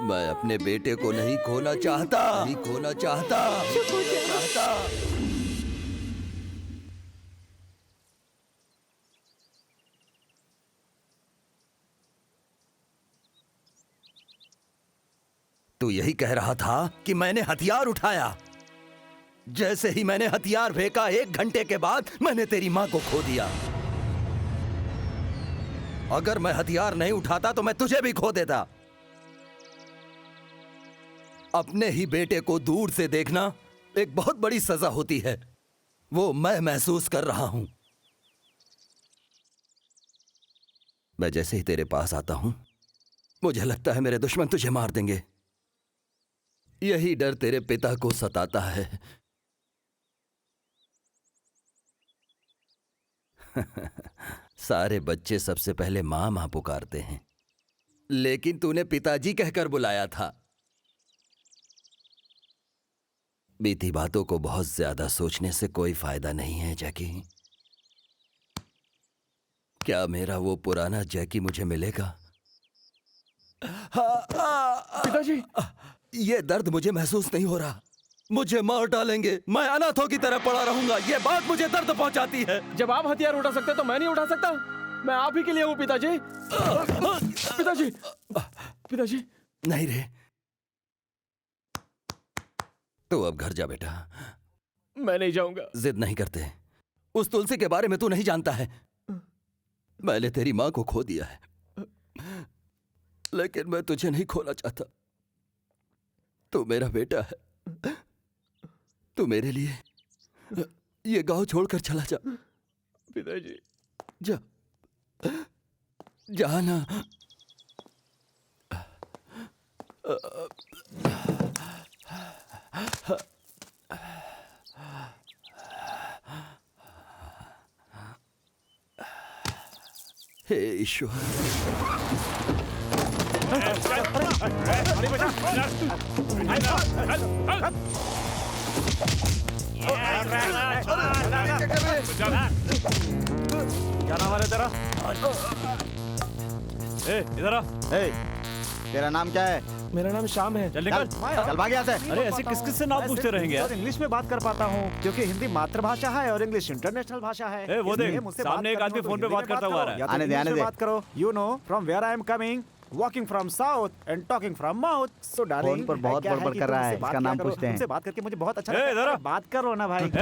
मैं अपने बेटे को नहीं खोना चाहता, नहीं खोना चाहता, चाहता। तू यही कह रहा था कि मैंने हथियार उठाया। जैसे ही मैंने हथियार फेंका 1 घंटे के बाद मैंने तेरी मां को खो दिया। अगर मैं हथियार नहीं उठाता तो मैं तुझे भी खो देता। अपने ही बेटे को दूर से देखना एक बहुत बड़ी सजा होती है, वो मैं महसूस कर रहा हूं। मैं जैसे ही तेरे पास आता हूं मुझे लगता है मेरे दुश्मन तुझे मार देंगे। यही डर तेरे पिता को सताता है। सारे बच्चे सबसे पहले मां मां पुकारते हैं, लेकिन तूने पिताजी कहकर बुलाया था। बीती बातों को बहुत ज्यादा सोचने से कोई फायदा नहीं है जैकी। क्या मेरा वो पुराना जैकी मुझे मिलेगा? पिताजी, ये दर्द मुझे महसूस नहीं हो रहा। मुझे मार डालेंगे, मैं अनाथों की तरह पड़ा रहूंगा। ये बात मुझे दर्द पहुंचाती है। जब आप हथियार उठा सकते तो मैं नहीं उठा सकता? मैं आप ही के लिए हूँ पिताजी। पिताजी, पिताजी। नहीं रे, तू अब घर जा बेटा। मैं नहीं जाऊंगा। जिद नहीं करते। उस तुलसी के बारे में तू नहीं जानता है। मैंने तेरी मां को खो दिया है, लेकिन मैं तुझे नहीं खोना चाहता। तू मेरा बेटा है। तू मेरे लिए ये गांव छोड़कर चला जा। पिताजी, जा, जा ना। हे ईश्वर। क्या नाम है तेरा? इधर आ। तेरा नाम क्या है? मेरा नाम श्याम है। चल निकल। चल भाग यहाँ से। अरे ऐसे किस किस से नाम पूछते रहेंगे यार? इंग्लिश में बात कर पाता हूँ क्योंकि हिंदी मातृभाषा है और इंग्लिश इंटरनेशनल भाषा है। वो देख, सामने एक आदमी फोन पे बात करता हुआ आ रहा है। आने दे, आने दे। बात करो। You know from where I am coming, walking from south and talking from mouth. So darling, phone पर बहुत बड़बड़ कर रहा है, इसका नाम पूछते हैं। तुमसे बात करके मुझे बहुत अच्छा लगता है। बात करो ना भाई। Why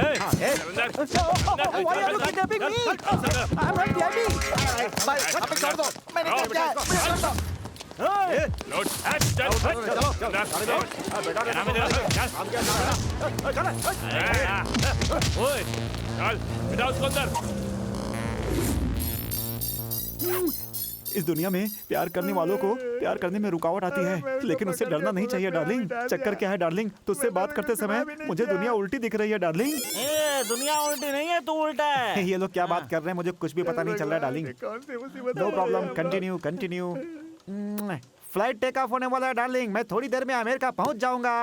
are you kidnapping me? I'm not daddy. भाई, अब छोड़ दो। मैंने क्या किया है? मुझे छोड़ दो। इस दुनिया में प्यार करने वालों को प्यार करने में रुकावट आती है, लेकिन उससे डरना नहीं चाहिए डार्लिंग। चक्कर क्या है डार्लिंग, तुझसे बात करते समय मुझे दुनिया उल्टी दिख रही है डार्लिंग। दुनिया उल्टी नहीं है, तू उल्टा है। ये लोग क्या बात कर रहे हैं, मुझे कुछ भी पता नहीं चल रहा है darling. No problem, continue continue. Flight take off होने वाला है डार्लिंग। मैं थोड़ी देर में अमेरिका पहुंच जाऊंगा।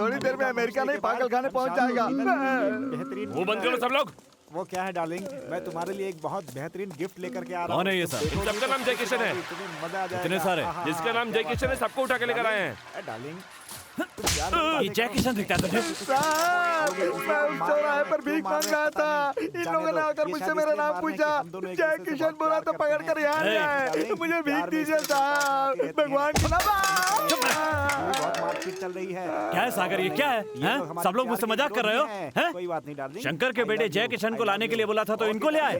थोड़ी देर में अमेरिका नहीं, पागल खाने पहुंच जाएगा। बेहतरीन। वो बंद करो सब लोग। वो क्या है डार्लिंग, मैं तुम्हारे लिए एक बहुत बेहतरीन गिफ्ट लेकर के आ रहा हूँ। कौन है ये सब? इन सबका नाम जय किशन है। मजा आ जाएगा। इतने सारे? जिसका नाम जय किशन है सबको उठा के लेकर आए हैं। डार्लिंग, ये जय किशन दिखता है तुझे? मैं चौराहे पर भीख मांग रहा था, इन लोगों ने आकर मुझसे मेरा नाम पूछा। जय किशन बोला तो पकड़ कर यहाँ ले आए। मुझे भीख दीजिए साहब, भगवान की बहुत मारपीट चल रही है। क्या है सागर, ये क्या है? हैं? सब लोग मुझसे मजाक कर रहे हो? हैं? कोई बात नहीं डार्लिंग। शंकर के बेटे जय किशन को लाने के लिए बोला था तो इनको ले आए।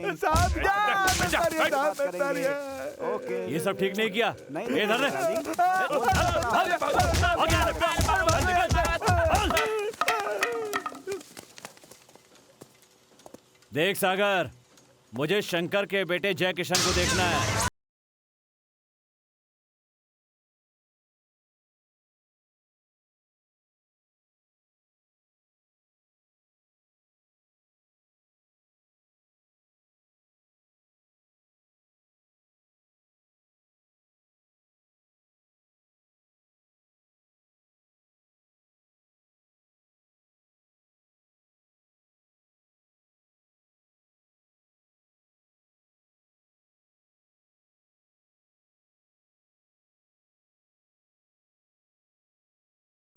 ओके, ये सब ठीक नहीं किया। नहीं, इधर ले। देख सागर, मुझे शंकर के बेटे जय किशन को देखना है।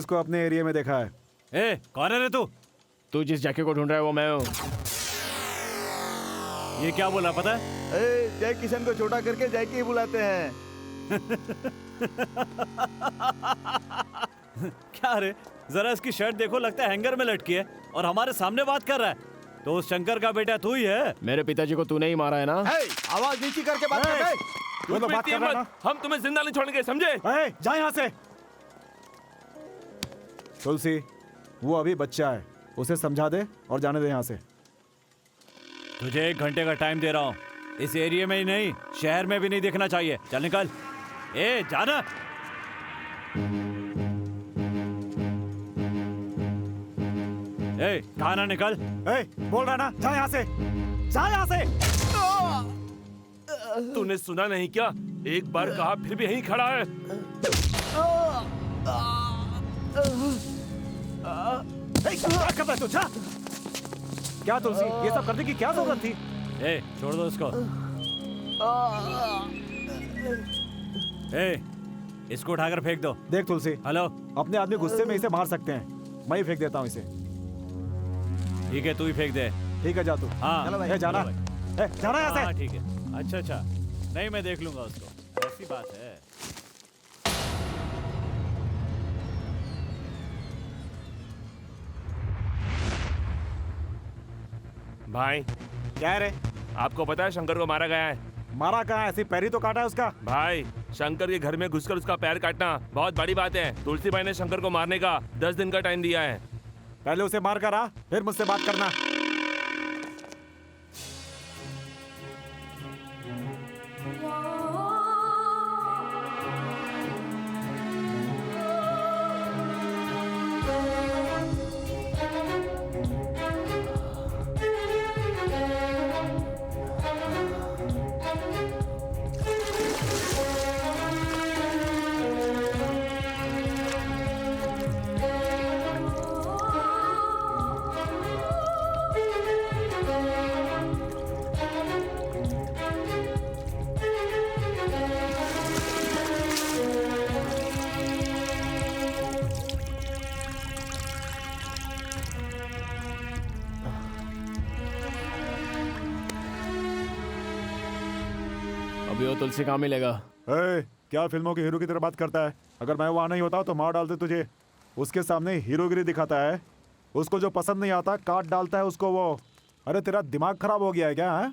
इसको अपने एरिया में देखा है। ए, कौन है रे तू? तू जिस जैके को ढूंढ रहा है वो मैं हूँ। ये क्या बोला पता है? जय किशन को छोटा करके जय की बुलाते हैं। क्या रे, जरा इसकी शर्ट देखो, लगता है हैंगर में लटकी है और हमारे सामने बात कर रहा है। तो उस शंकर का बेटा तू ही है? मेरे पिताजी को तूने ही मारा है ना? आवाज नीची करके बात कर रहे। तू तो बात कर रहा है ना? हम तुम्हें जिंदा नहीं छोड़ेंगे, समझे? जा यहाँ से। तुलसी, वो अभी बच्चा है, उसे समझा दे और जाने दे यहाँ से। तुझे 1 घंटे का टाइम दे रहा हूँ। इस एरिया में ही नहीं, शहर में भी नहीं दिखना चाहिए। चल निकल। ए, जाना। ए, कहा ना निकल। बोल रहा ना, जा यहाँ से, जा यहाँ से। तूने सुना नहीं क्या? एक बार कहा फिर भी यहीं खड़ा है। क्या कर रहा है तू? जा। क्या तुलसी, ये सब करने की क्या जरूरत थी? ए, छोड़ दो इसको। ए, इसको उठाकर फेंक दो। देख तुलसी, हेलो, अपने आदमी गुस्से में इसे मार सकते हैं, मैं ही फेंक देता हूँ इसे। ठीक है, तू ही फेंक दे। ठीक है, जा तू। हाँ, चलो भाई, जाना। जाना यहाँ से। हाँ, ठीक है। अच्छा अच्छा, नहीं मैं देख लूंगा उसको, ऐसी बात है। भाई क्या है रे? आपको पता है शंकर को मारा गया है? मारा कहाँ है? ऐसी पैर ही तो काटा है उसका। भाई, शंकर के घर में घुसकर उसका पैर काटना बहुत बड़ी बात है। तुलसी भाई ने शंकर को मारने का 10 दिन का टाइम दिया है। पहले उसे मार कर आ, फिर मुझसे बात करना। अभी वो तुलसी कहाँ मिलेगा? क्या फिल्मों के हीरो की तरह बात करता है? अगर मैं वहाँ नहीं होता तो मार डालते तुझे। उसके सामने हीरोगिरी दिखाता है, उसको जो पसंद नहीं आता काट डालता है उसको वो। अरे तेरा दिमाग खराब हो गया है क्या? है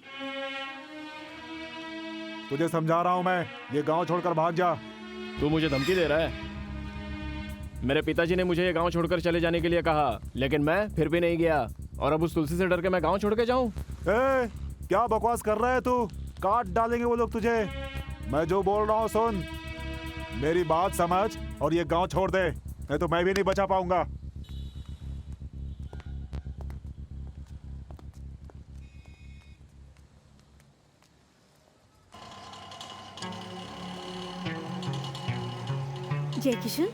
तुझे समझा रहा हूँ मैं, ये गांव छोड़कर भाग जा। तू मुझे धमकी दे रहा है? मेरे पिताजी ने मुझे ये गांव छोड़कर चले जाने के लिए कहा, लेकिन मैं फिर भी नहीं गया। और अब उस तुलसी से डर के मैं गांव छोड़ के जाऊं? क्या बकवास कर रहा है तू? काट डालेंगे वो लोग तुझे। मैं जो बोल रहा हूँ सुन, मेरी बात समझ और ये गांव छोड़ दे, नहीं तो मैं भी नहीं बचा पाऊंगा। जय किशन,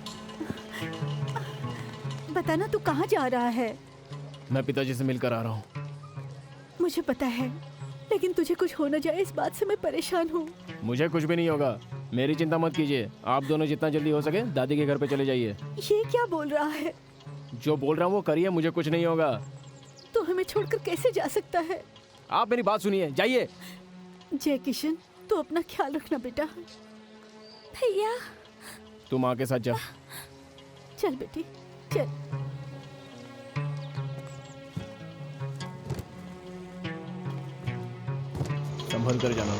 बताना तू कहाँ जा रहा है? मैं पिताजी से मिलकर आ रहा हूँ। मुझे पता है, लेकिन तुझे कुछ हो न जाए इस बात से मैं परेशान हूँ। मुझे कुछ भी नहीं होगा, मेरी चिंता मत कीजिए। आप दोनों जितना जल्दी हो सके दादी के घर पे चले जाइए। ये क्या बोल रहा है? जो बोल रहा हूँ वो करिए, मुझे कुछ नहीं होगा। तो हमें छोड़कर कैसे जा सकता है? आप मेरी बात सुनिए, जाइए। जय किशन, तू अपना ख्याल रखना बेटा। भैया, तू माँ के साथ जा। चल बेटी, चल। संभल कर जाना।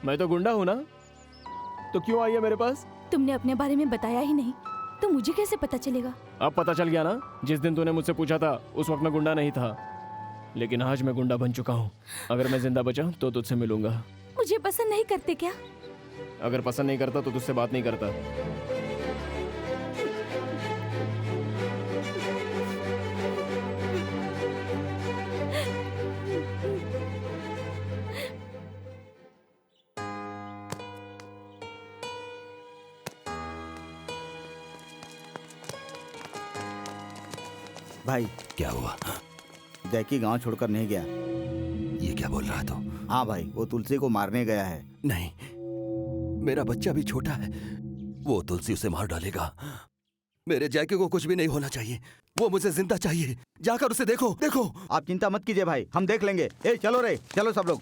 मैं तो गुंडा हूं ना, तो क्यों आई है मेरे पास? तुमने अपने बारे में बताया ही नहीं, तो मुझे कैसे पता चलेगा? अब पता चल गया ना। जिस दिन तूने मुझसे पूछा था उस वक्त मैं गुंडा नहीं था, लेकिन आज मैं गुंडा बन चुका हूँ। अगर मैं जिंदा बचा तो तुझसे मिलूंगा। मुझे पसंद नहीं करते क्या? अगर पसंद नहीं करता तो तुझसे बात नहीं करता। भाई क्या हुआ? जैकी गांव छोड़कर नहीं गया। ये क्या बोल रहा है तू? हाँ भाई, वो तुलसी को मारने गया है। नहीं, मेरा बच्चा भी छोटा है, वो तुलसी उसे मार डालेगा। मेरे जैकी को कुछ भी नहीं होना चाहिए, वो मुझे जिंदा चाहिए। जाकर उसे देखो, देखो। आप चिंता मत कीजिए भाई, हम देख लेंगे। ए चलो रे, चलो सब लोग।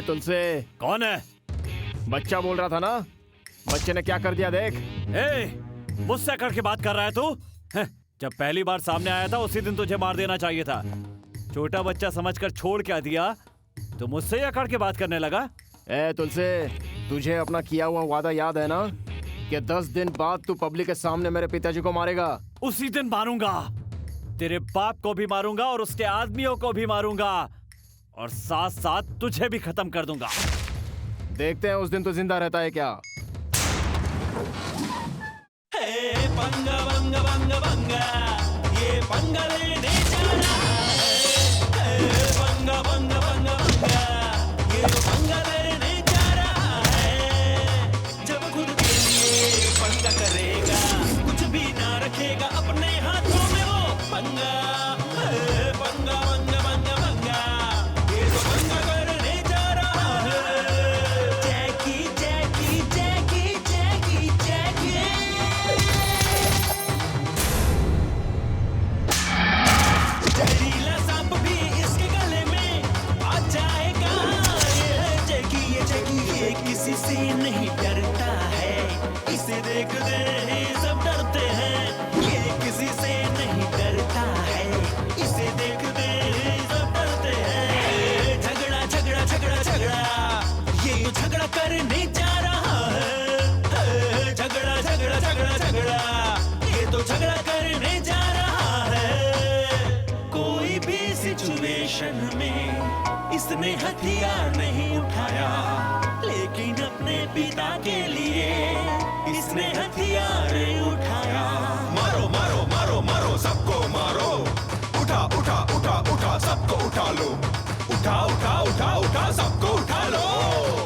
तुलसी कौन है? बच्चा बोल रहा था ना, बच्चे ने क्या कर दिया देख। मुझसे करके बात कर रहा है तू? जब पहली बार सामने आया था उसी दिन तुझे मार देना चाहिए था। छोटा बच्चा समझकर छोड़ क्या दिया, तो मुझसे अकड़ के बात करने लगा। तुलसी, तुझे अपना किया हुआ वादा याद है ना? कि 10 दिन बाद तू पब्लिक के सामने मेरे पिताजी को मारेगा। उसी दिन मारूंगा। तेरे बाप को भी मारूंगा और उसके आदमियों को भी मारूंगा और साथ साथ तुझे भी खत्म कर दूंगा। देखते हैं उस दिन तू जिंदा रहता है क्या। पंगा पंगा पंगा पंगा, ये पंगा लेने जा रहा है। पंगा पंगा पंगा पंगा, ये पंगा लेने जा रहा है। जब खुद के लिए पंगा करेगा, कुछ भी ना रखेगा अपने हाथों में वो पंगा। पंगा पंगा पंगा पंगा, ये तो पंगा करने जा रहा है। जैकी जैकी जैकी जैकी जैकी, जहरीला सांप भी इसके गले में आ जाएगा। ये जैकी ये किसी से नहीं डरता है, इसे देखते ही सब डरते हैं। ये किसी से नहीं डरता है, इसे देखते ही सब डरते हैं। झगड़ा झगड़ा झगड़ा झगड़ा, ये तो झगड़ा करने जा रहा है। झगड़ा झगड़ा झगड़ा झगड़ा, ये तो झगड़ा करने जा रहा है। कोई भी सिचुएशन में इसने हथियार नहीं उठाया, लेकिन अपने पिता के लिए इसने हथियार उठाया। मारो मारो मारो मारो सबको मारो, उठा उठा उठा उठा सबको उठा लो, उठा उठा उठा उठा सबको उठा लो।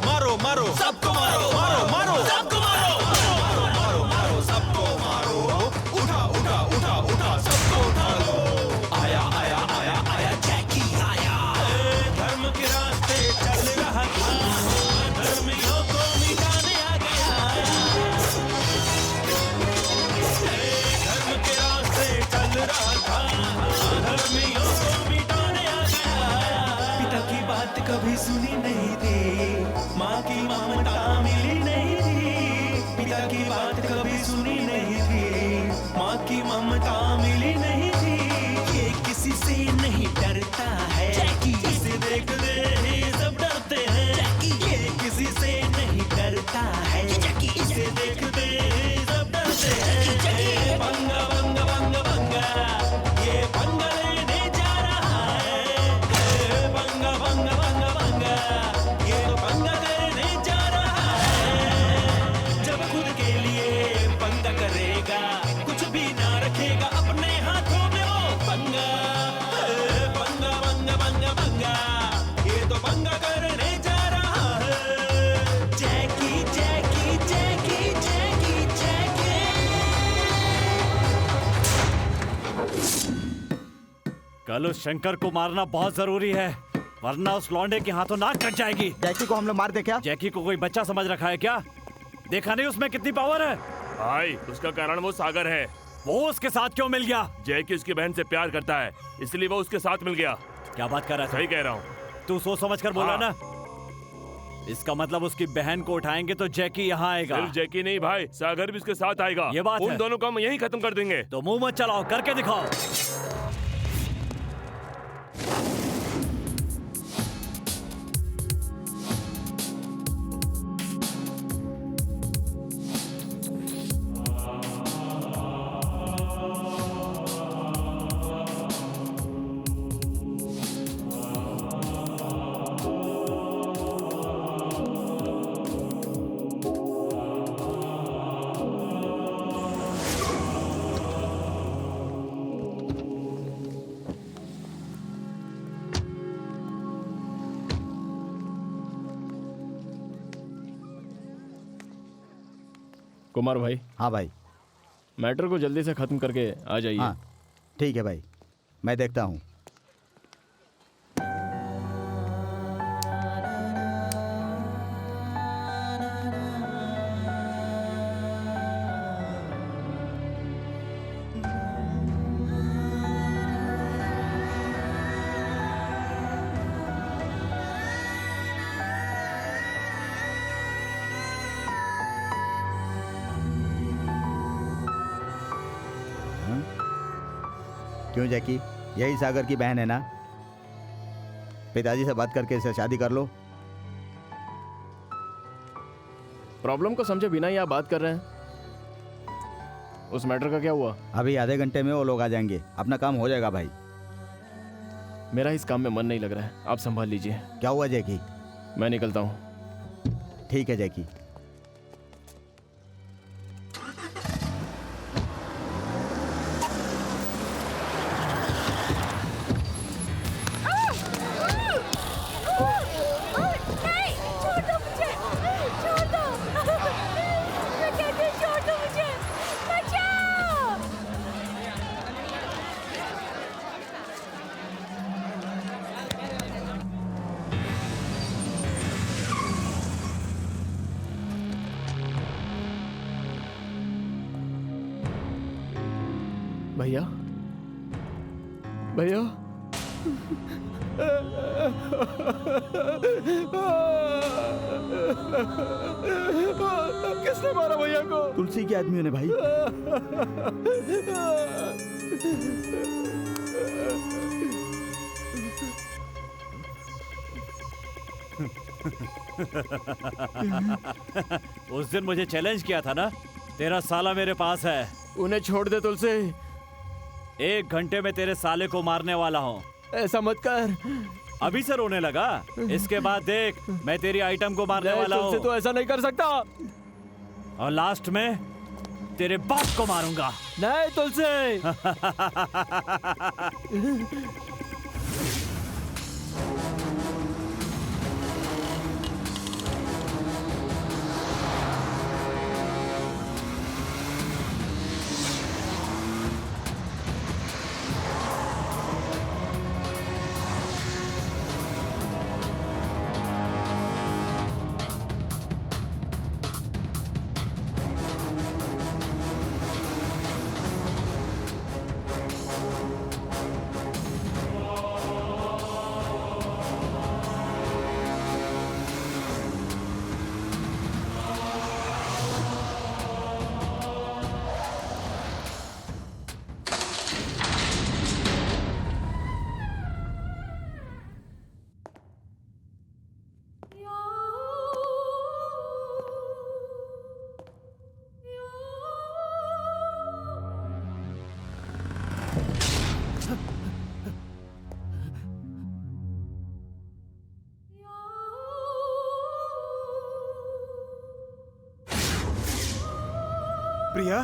मारो मारो सबको मारो, मारो मारो सबको मारो, मारो मारो मारो सबको मारो, उठा उठा उठा उठा सबको उठा लो। आया आया आया आया जैकी आया। धर्म के रास्ते चल रहा था, धर्मियों को मिटाने आ गया। धर्म के रास्ते चल रहा था, धर्मियों को मिटाने आ गया। पिता की बात कभी सुनी नहीं थी, माँ की ममता मिली नहीं थी। पिता की बात कभी सुनी नहीं थी, माँ की ममता मिली नहीं थी। ये किसी से नहीं डरता है, इसे देखते ही सब डरते हैं। ये किसी से नहीं डरता है, इसे देखते ही सब डरते हैं। पंगा पंगा पंगा पंगा, ये पंगा लेने जा रहा है। पंगा पंगा पंगा पंगा, ये तो पंगा करने जा रहा है। जब खुद के लिए पंगा करेगा, कुछ भी ना रखेगा अपने हाथों में वो पंगा। पंगा पंगा पंगा पंगा, ये तो पंगा करने जा रहा है। जैकी जैकी जैकी जैकी जैकी। कल उस शंकर को मारना बहुत जरूरी है, वरना उस लौंडे के हाथों नाक कट जाएगी। जैकी को हम लोग मार दे क्या? जैकी को कोई बच्चा समझ रखा है क्या? देखा नहीं उसमें कितनी पावर है? भाई उसका कारण वो सागर है। वो उसके साथ क्यों मिल गया? जैकी उसकी बहन से प्यार करता है, इसलिए वो उसके साथ मिल गया। क्या बात कर रहा है? सही कह रहा हूँ। तू सोच समझ कर बोला हाँ। ना। इसका मतलब उसकी बहन को उठाएंगे तो जैकी यहाँ आएगा। सिर्फ जैकी नहीं भाई, सागर भी उसके साथ आएगा। ये बात उन है। दोनों को हम यहीं खत्म कर देंगे। तो मुंह मत चलाओ, करके दिखाओ। कुमार भाई। हाँ भाई। मैटर को जल्दी से खत्म करके आ जाइए। हाँ ठीक है भाई, मैं देखता हूँ। क्यों जैकी, यही सागर की बहन है ना? पिताजी से बात करके इसे शादी कर लो। प्रॉब्लम को समझे बिना ही आप बात कर रहे हैं। उस मैटर का क्या हुआ? अभी आधे घंटे में वो लोग आ जाएंगे, अपना काम हो जाएगा भाई। मेरा इस काम में मन नहीं लग रहा है, आप संभाल लीजिए। क्या हुआ जैकी? मैं निकलता हूँ। ठीक है जैकी। भैया, भैया, किसने मारा भैया को? तुलसी के आदमियों ने भाई। उस दिन मुझे चैलेंज किया था ना, तेरा साला मेरे पास है। उन्हें छोड़ दे तुलसी। 1 घंटे में तेरे साले को मारने वाला हूँ। ऐसा मत कर। अभी से रोने लगा? इसके बाद देख, मैं तेरी आइटम को मारने वाला हूँ। तुलसी तो ऐसा नहीं कर सकता। और लास्ट में तेरे बाप को मारूंगा। नहीं तुलसी। प्रिया,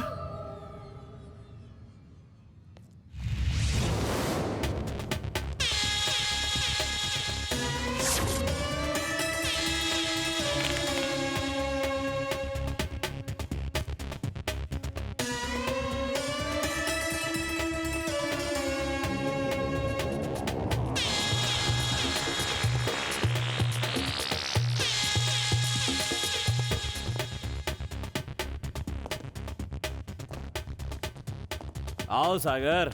आओ सागर,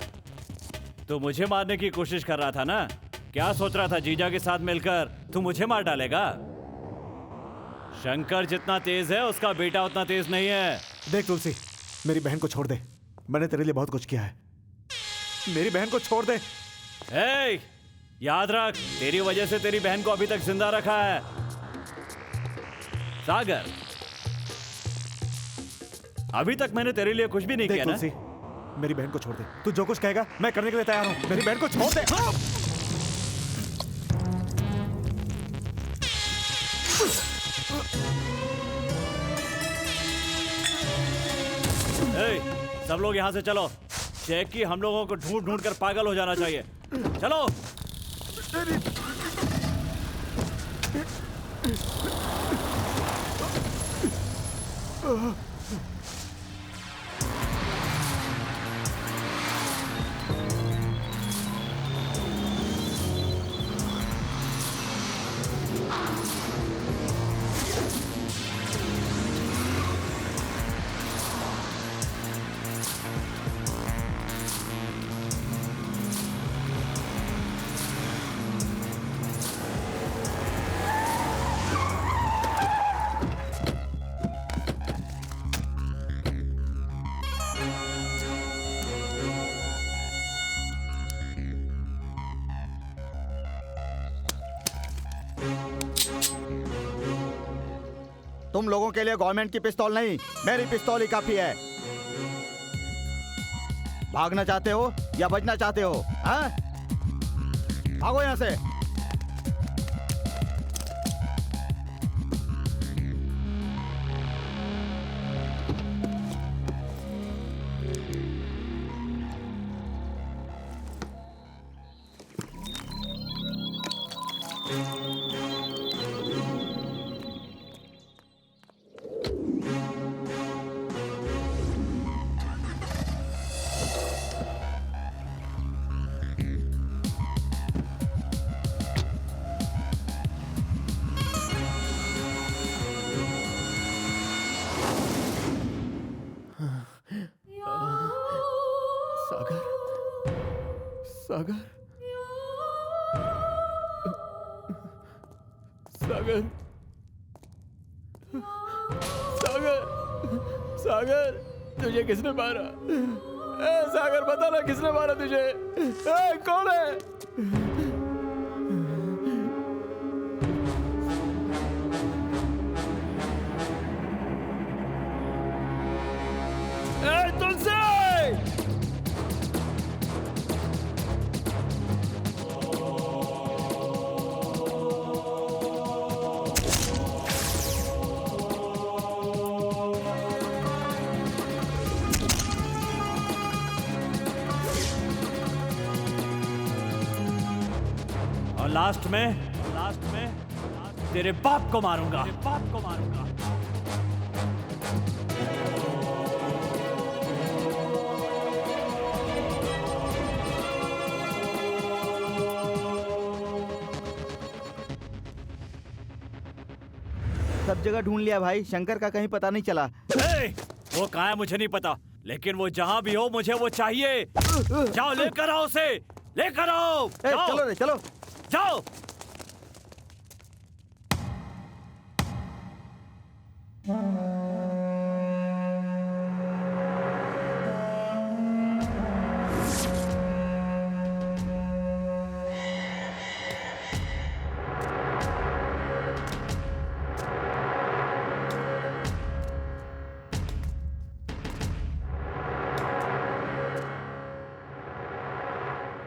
तू मुझे मारने की कोशिश कर रहा था ना? क्या सोच रहा था जीजा के साथ मिलकर तू मुझे मार डालेगा? शंकर जितना तेज है उसका बेटा उतना तेज नहीं है। देख तुलसी, मेरी बहन को छोड़ दे। मैंने तेरे लिए बहुत कुछ किया है। मेरी बहन को छोड़ दे। ए, याद रख, तेरी वजह से तेरी बहन को अभी तक जिंदा रखा है। सागर, अभी तक मैंने तेरे लिए कुछ भी नहीं किया ना? तुलसी, मेरी बहन को छोड़ दे। तू जो कुछ कहेगा मैं करने के लिए तैयार हूँ। मेरी बहन को छोड़ दे। सब लोग यहाँ से चलो। जैकी हम लोगों को ढूंढ ढूंढ कर पागल हो जाना चाहिए। चलो। तुम लोगों के लिए गवर्नमेंट की पिस्तौल नहीं, मेरी पिस्तौल ही काफी है। भागना चाहते हो या बचना चाहते हो? हाँ? भागो यहाँ से। सागर, सागर, सागर, सागर, सागर, तुझे किसने मारा? सागर बता ना, किसने मारा तुझे? कौन है? तुलसी! और लास्ट में तेरे बाप को मारूंगा। सब जगह ढूंढ लिया भाई, शंकर का कहीं पता नहीं चला। वो कहाँ है मुझे नहीं पता, लेकिन वो जहाँ भी हो मुझे वो चाहिए। जाओ लेकर आओ उसे, लेकर आओ। चलो रे, चलो जाओ।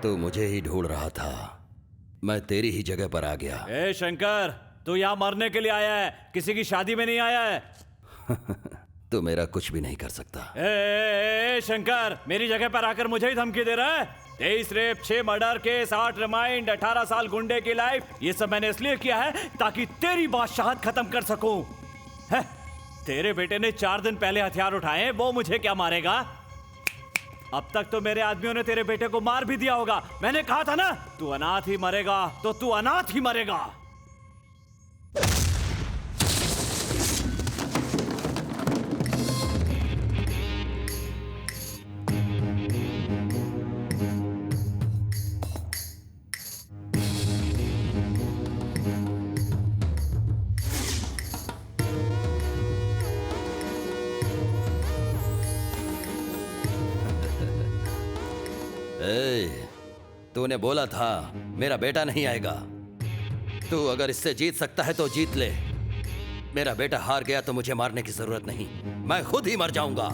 तू मुझे ही ढूंढ रहा था, मैं तेरी ही जगह पर आ गया। ए शंकर, तू यहाँ मरने के लिए आया है, किसी की शादी में नहीं आया है। तू मेरा कुछ भी नहीं कर सकता। ए शंकर, मेरी जगह पर आकर मुझे ही धमकी दे रहा है? 23 रेप, 6 मर्डर केस, 8 रिमाइंड, 18 साल गुंडे की लाइफ, ये सब मैंने इसलिए किया है ताकि तेरी बादशाहत खत्म कर सकूं। है? तेरे बेटे ने 4 दिन पहले हथियार उठाए, वो मुझे क्या मारेगा? अब तक तो मेरे आदमियों ने तेरे बेटे को मार भी दिया होगा। मैंने कहा था ना, तू अनाथ ही मरेगा, तो तू अनाथ ही मरेगा। तूने बोला था मेरा बेटा नहीं आएगा। तू अगर इससे जीत सकता है तो जीत ले। मेरा बेटा हार गया तो मुझे मारने की जरूरत नहीं, मैं खुद ही मर जाऊंगा।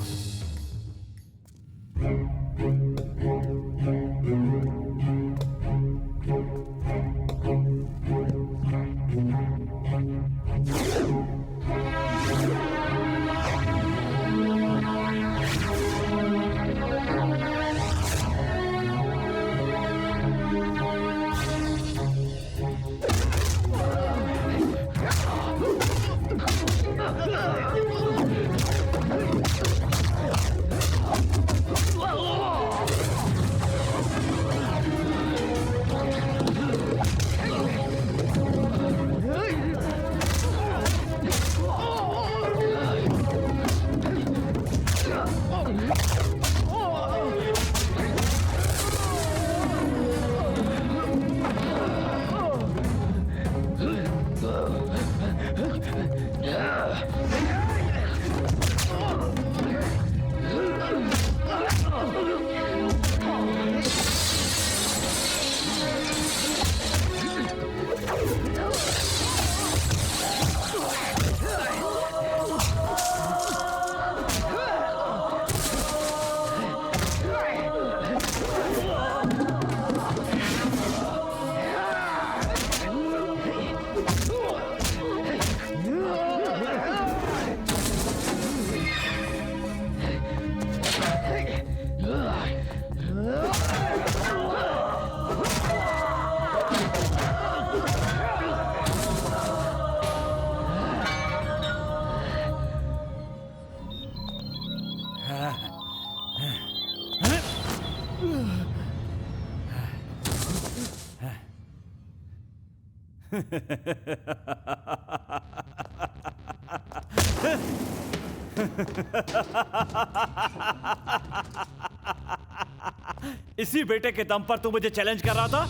इसी बेटे के दम पर तू मुझे चैलेंज कर रहा था।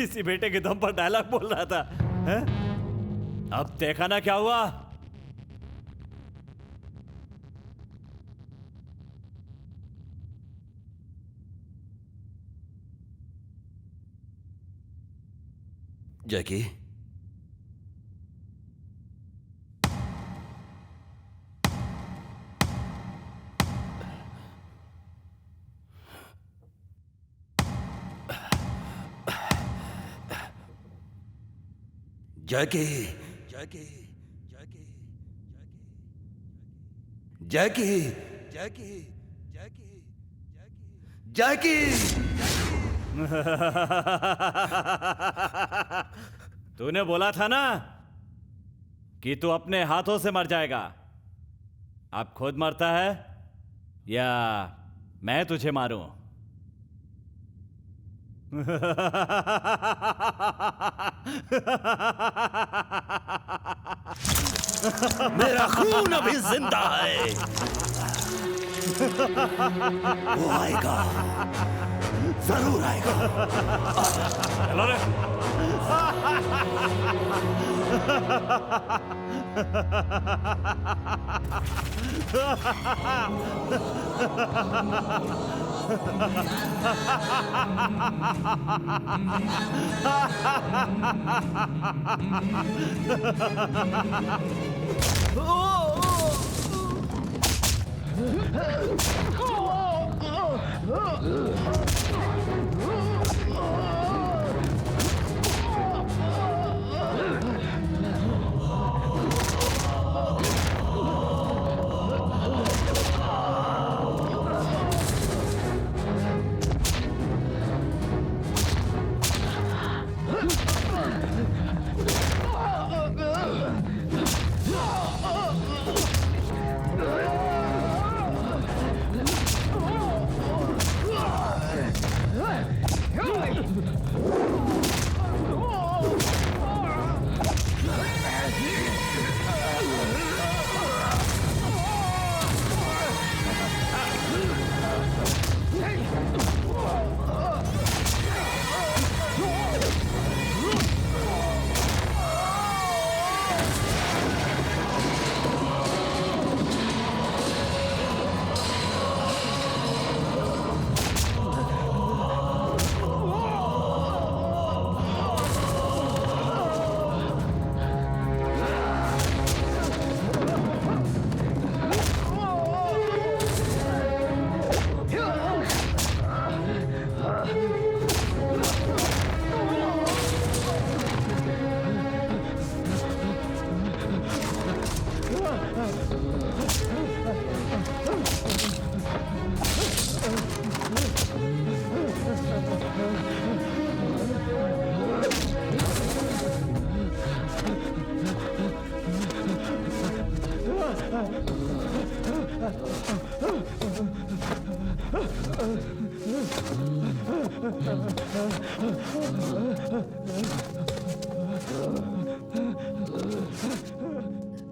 इसी बेटे के दम पर डायलॉग बोल रहा था। हैं? अब देखा ना क्या हुआ। जैकी, जैकी, जैकी, जैकी, जैकी, जैकी, जैकी, जैकी। तूने बोला था ना कि तू अपने हाथों से मर जाएगा। अब खुद मरता है या मैं तुझे मारूं? मेरा खून अभी जिंदा है। वो आएगा, जरूर आएगा। चलो रे।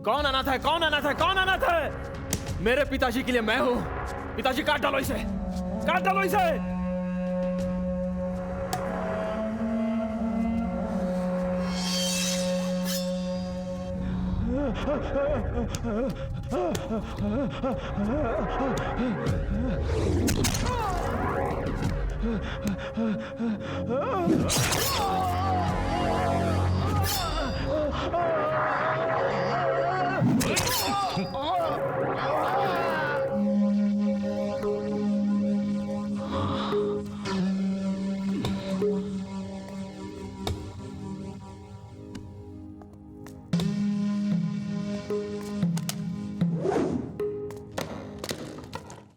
कौन अनाथ है? कौन अनाथ है? कौन अनाथ है? मेरे पिताजी के लिए मैं हूं। पिताजी, काट डालो इसे, काट डालो इसे।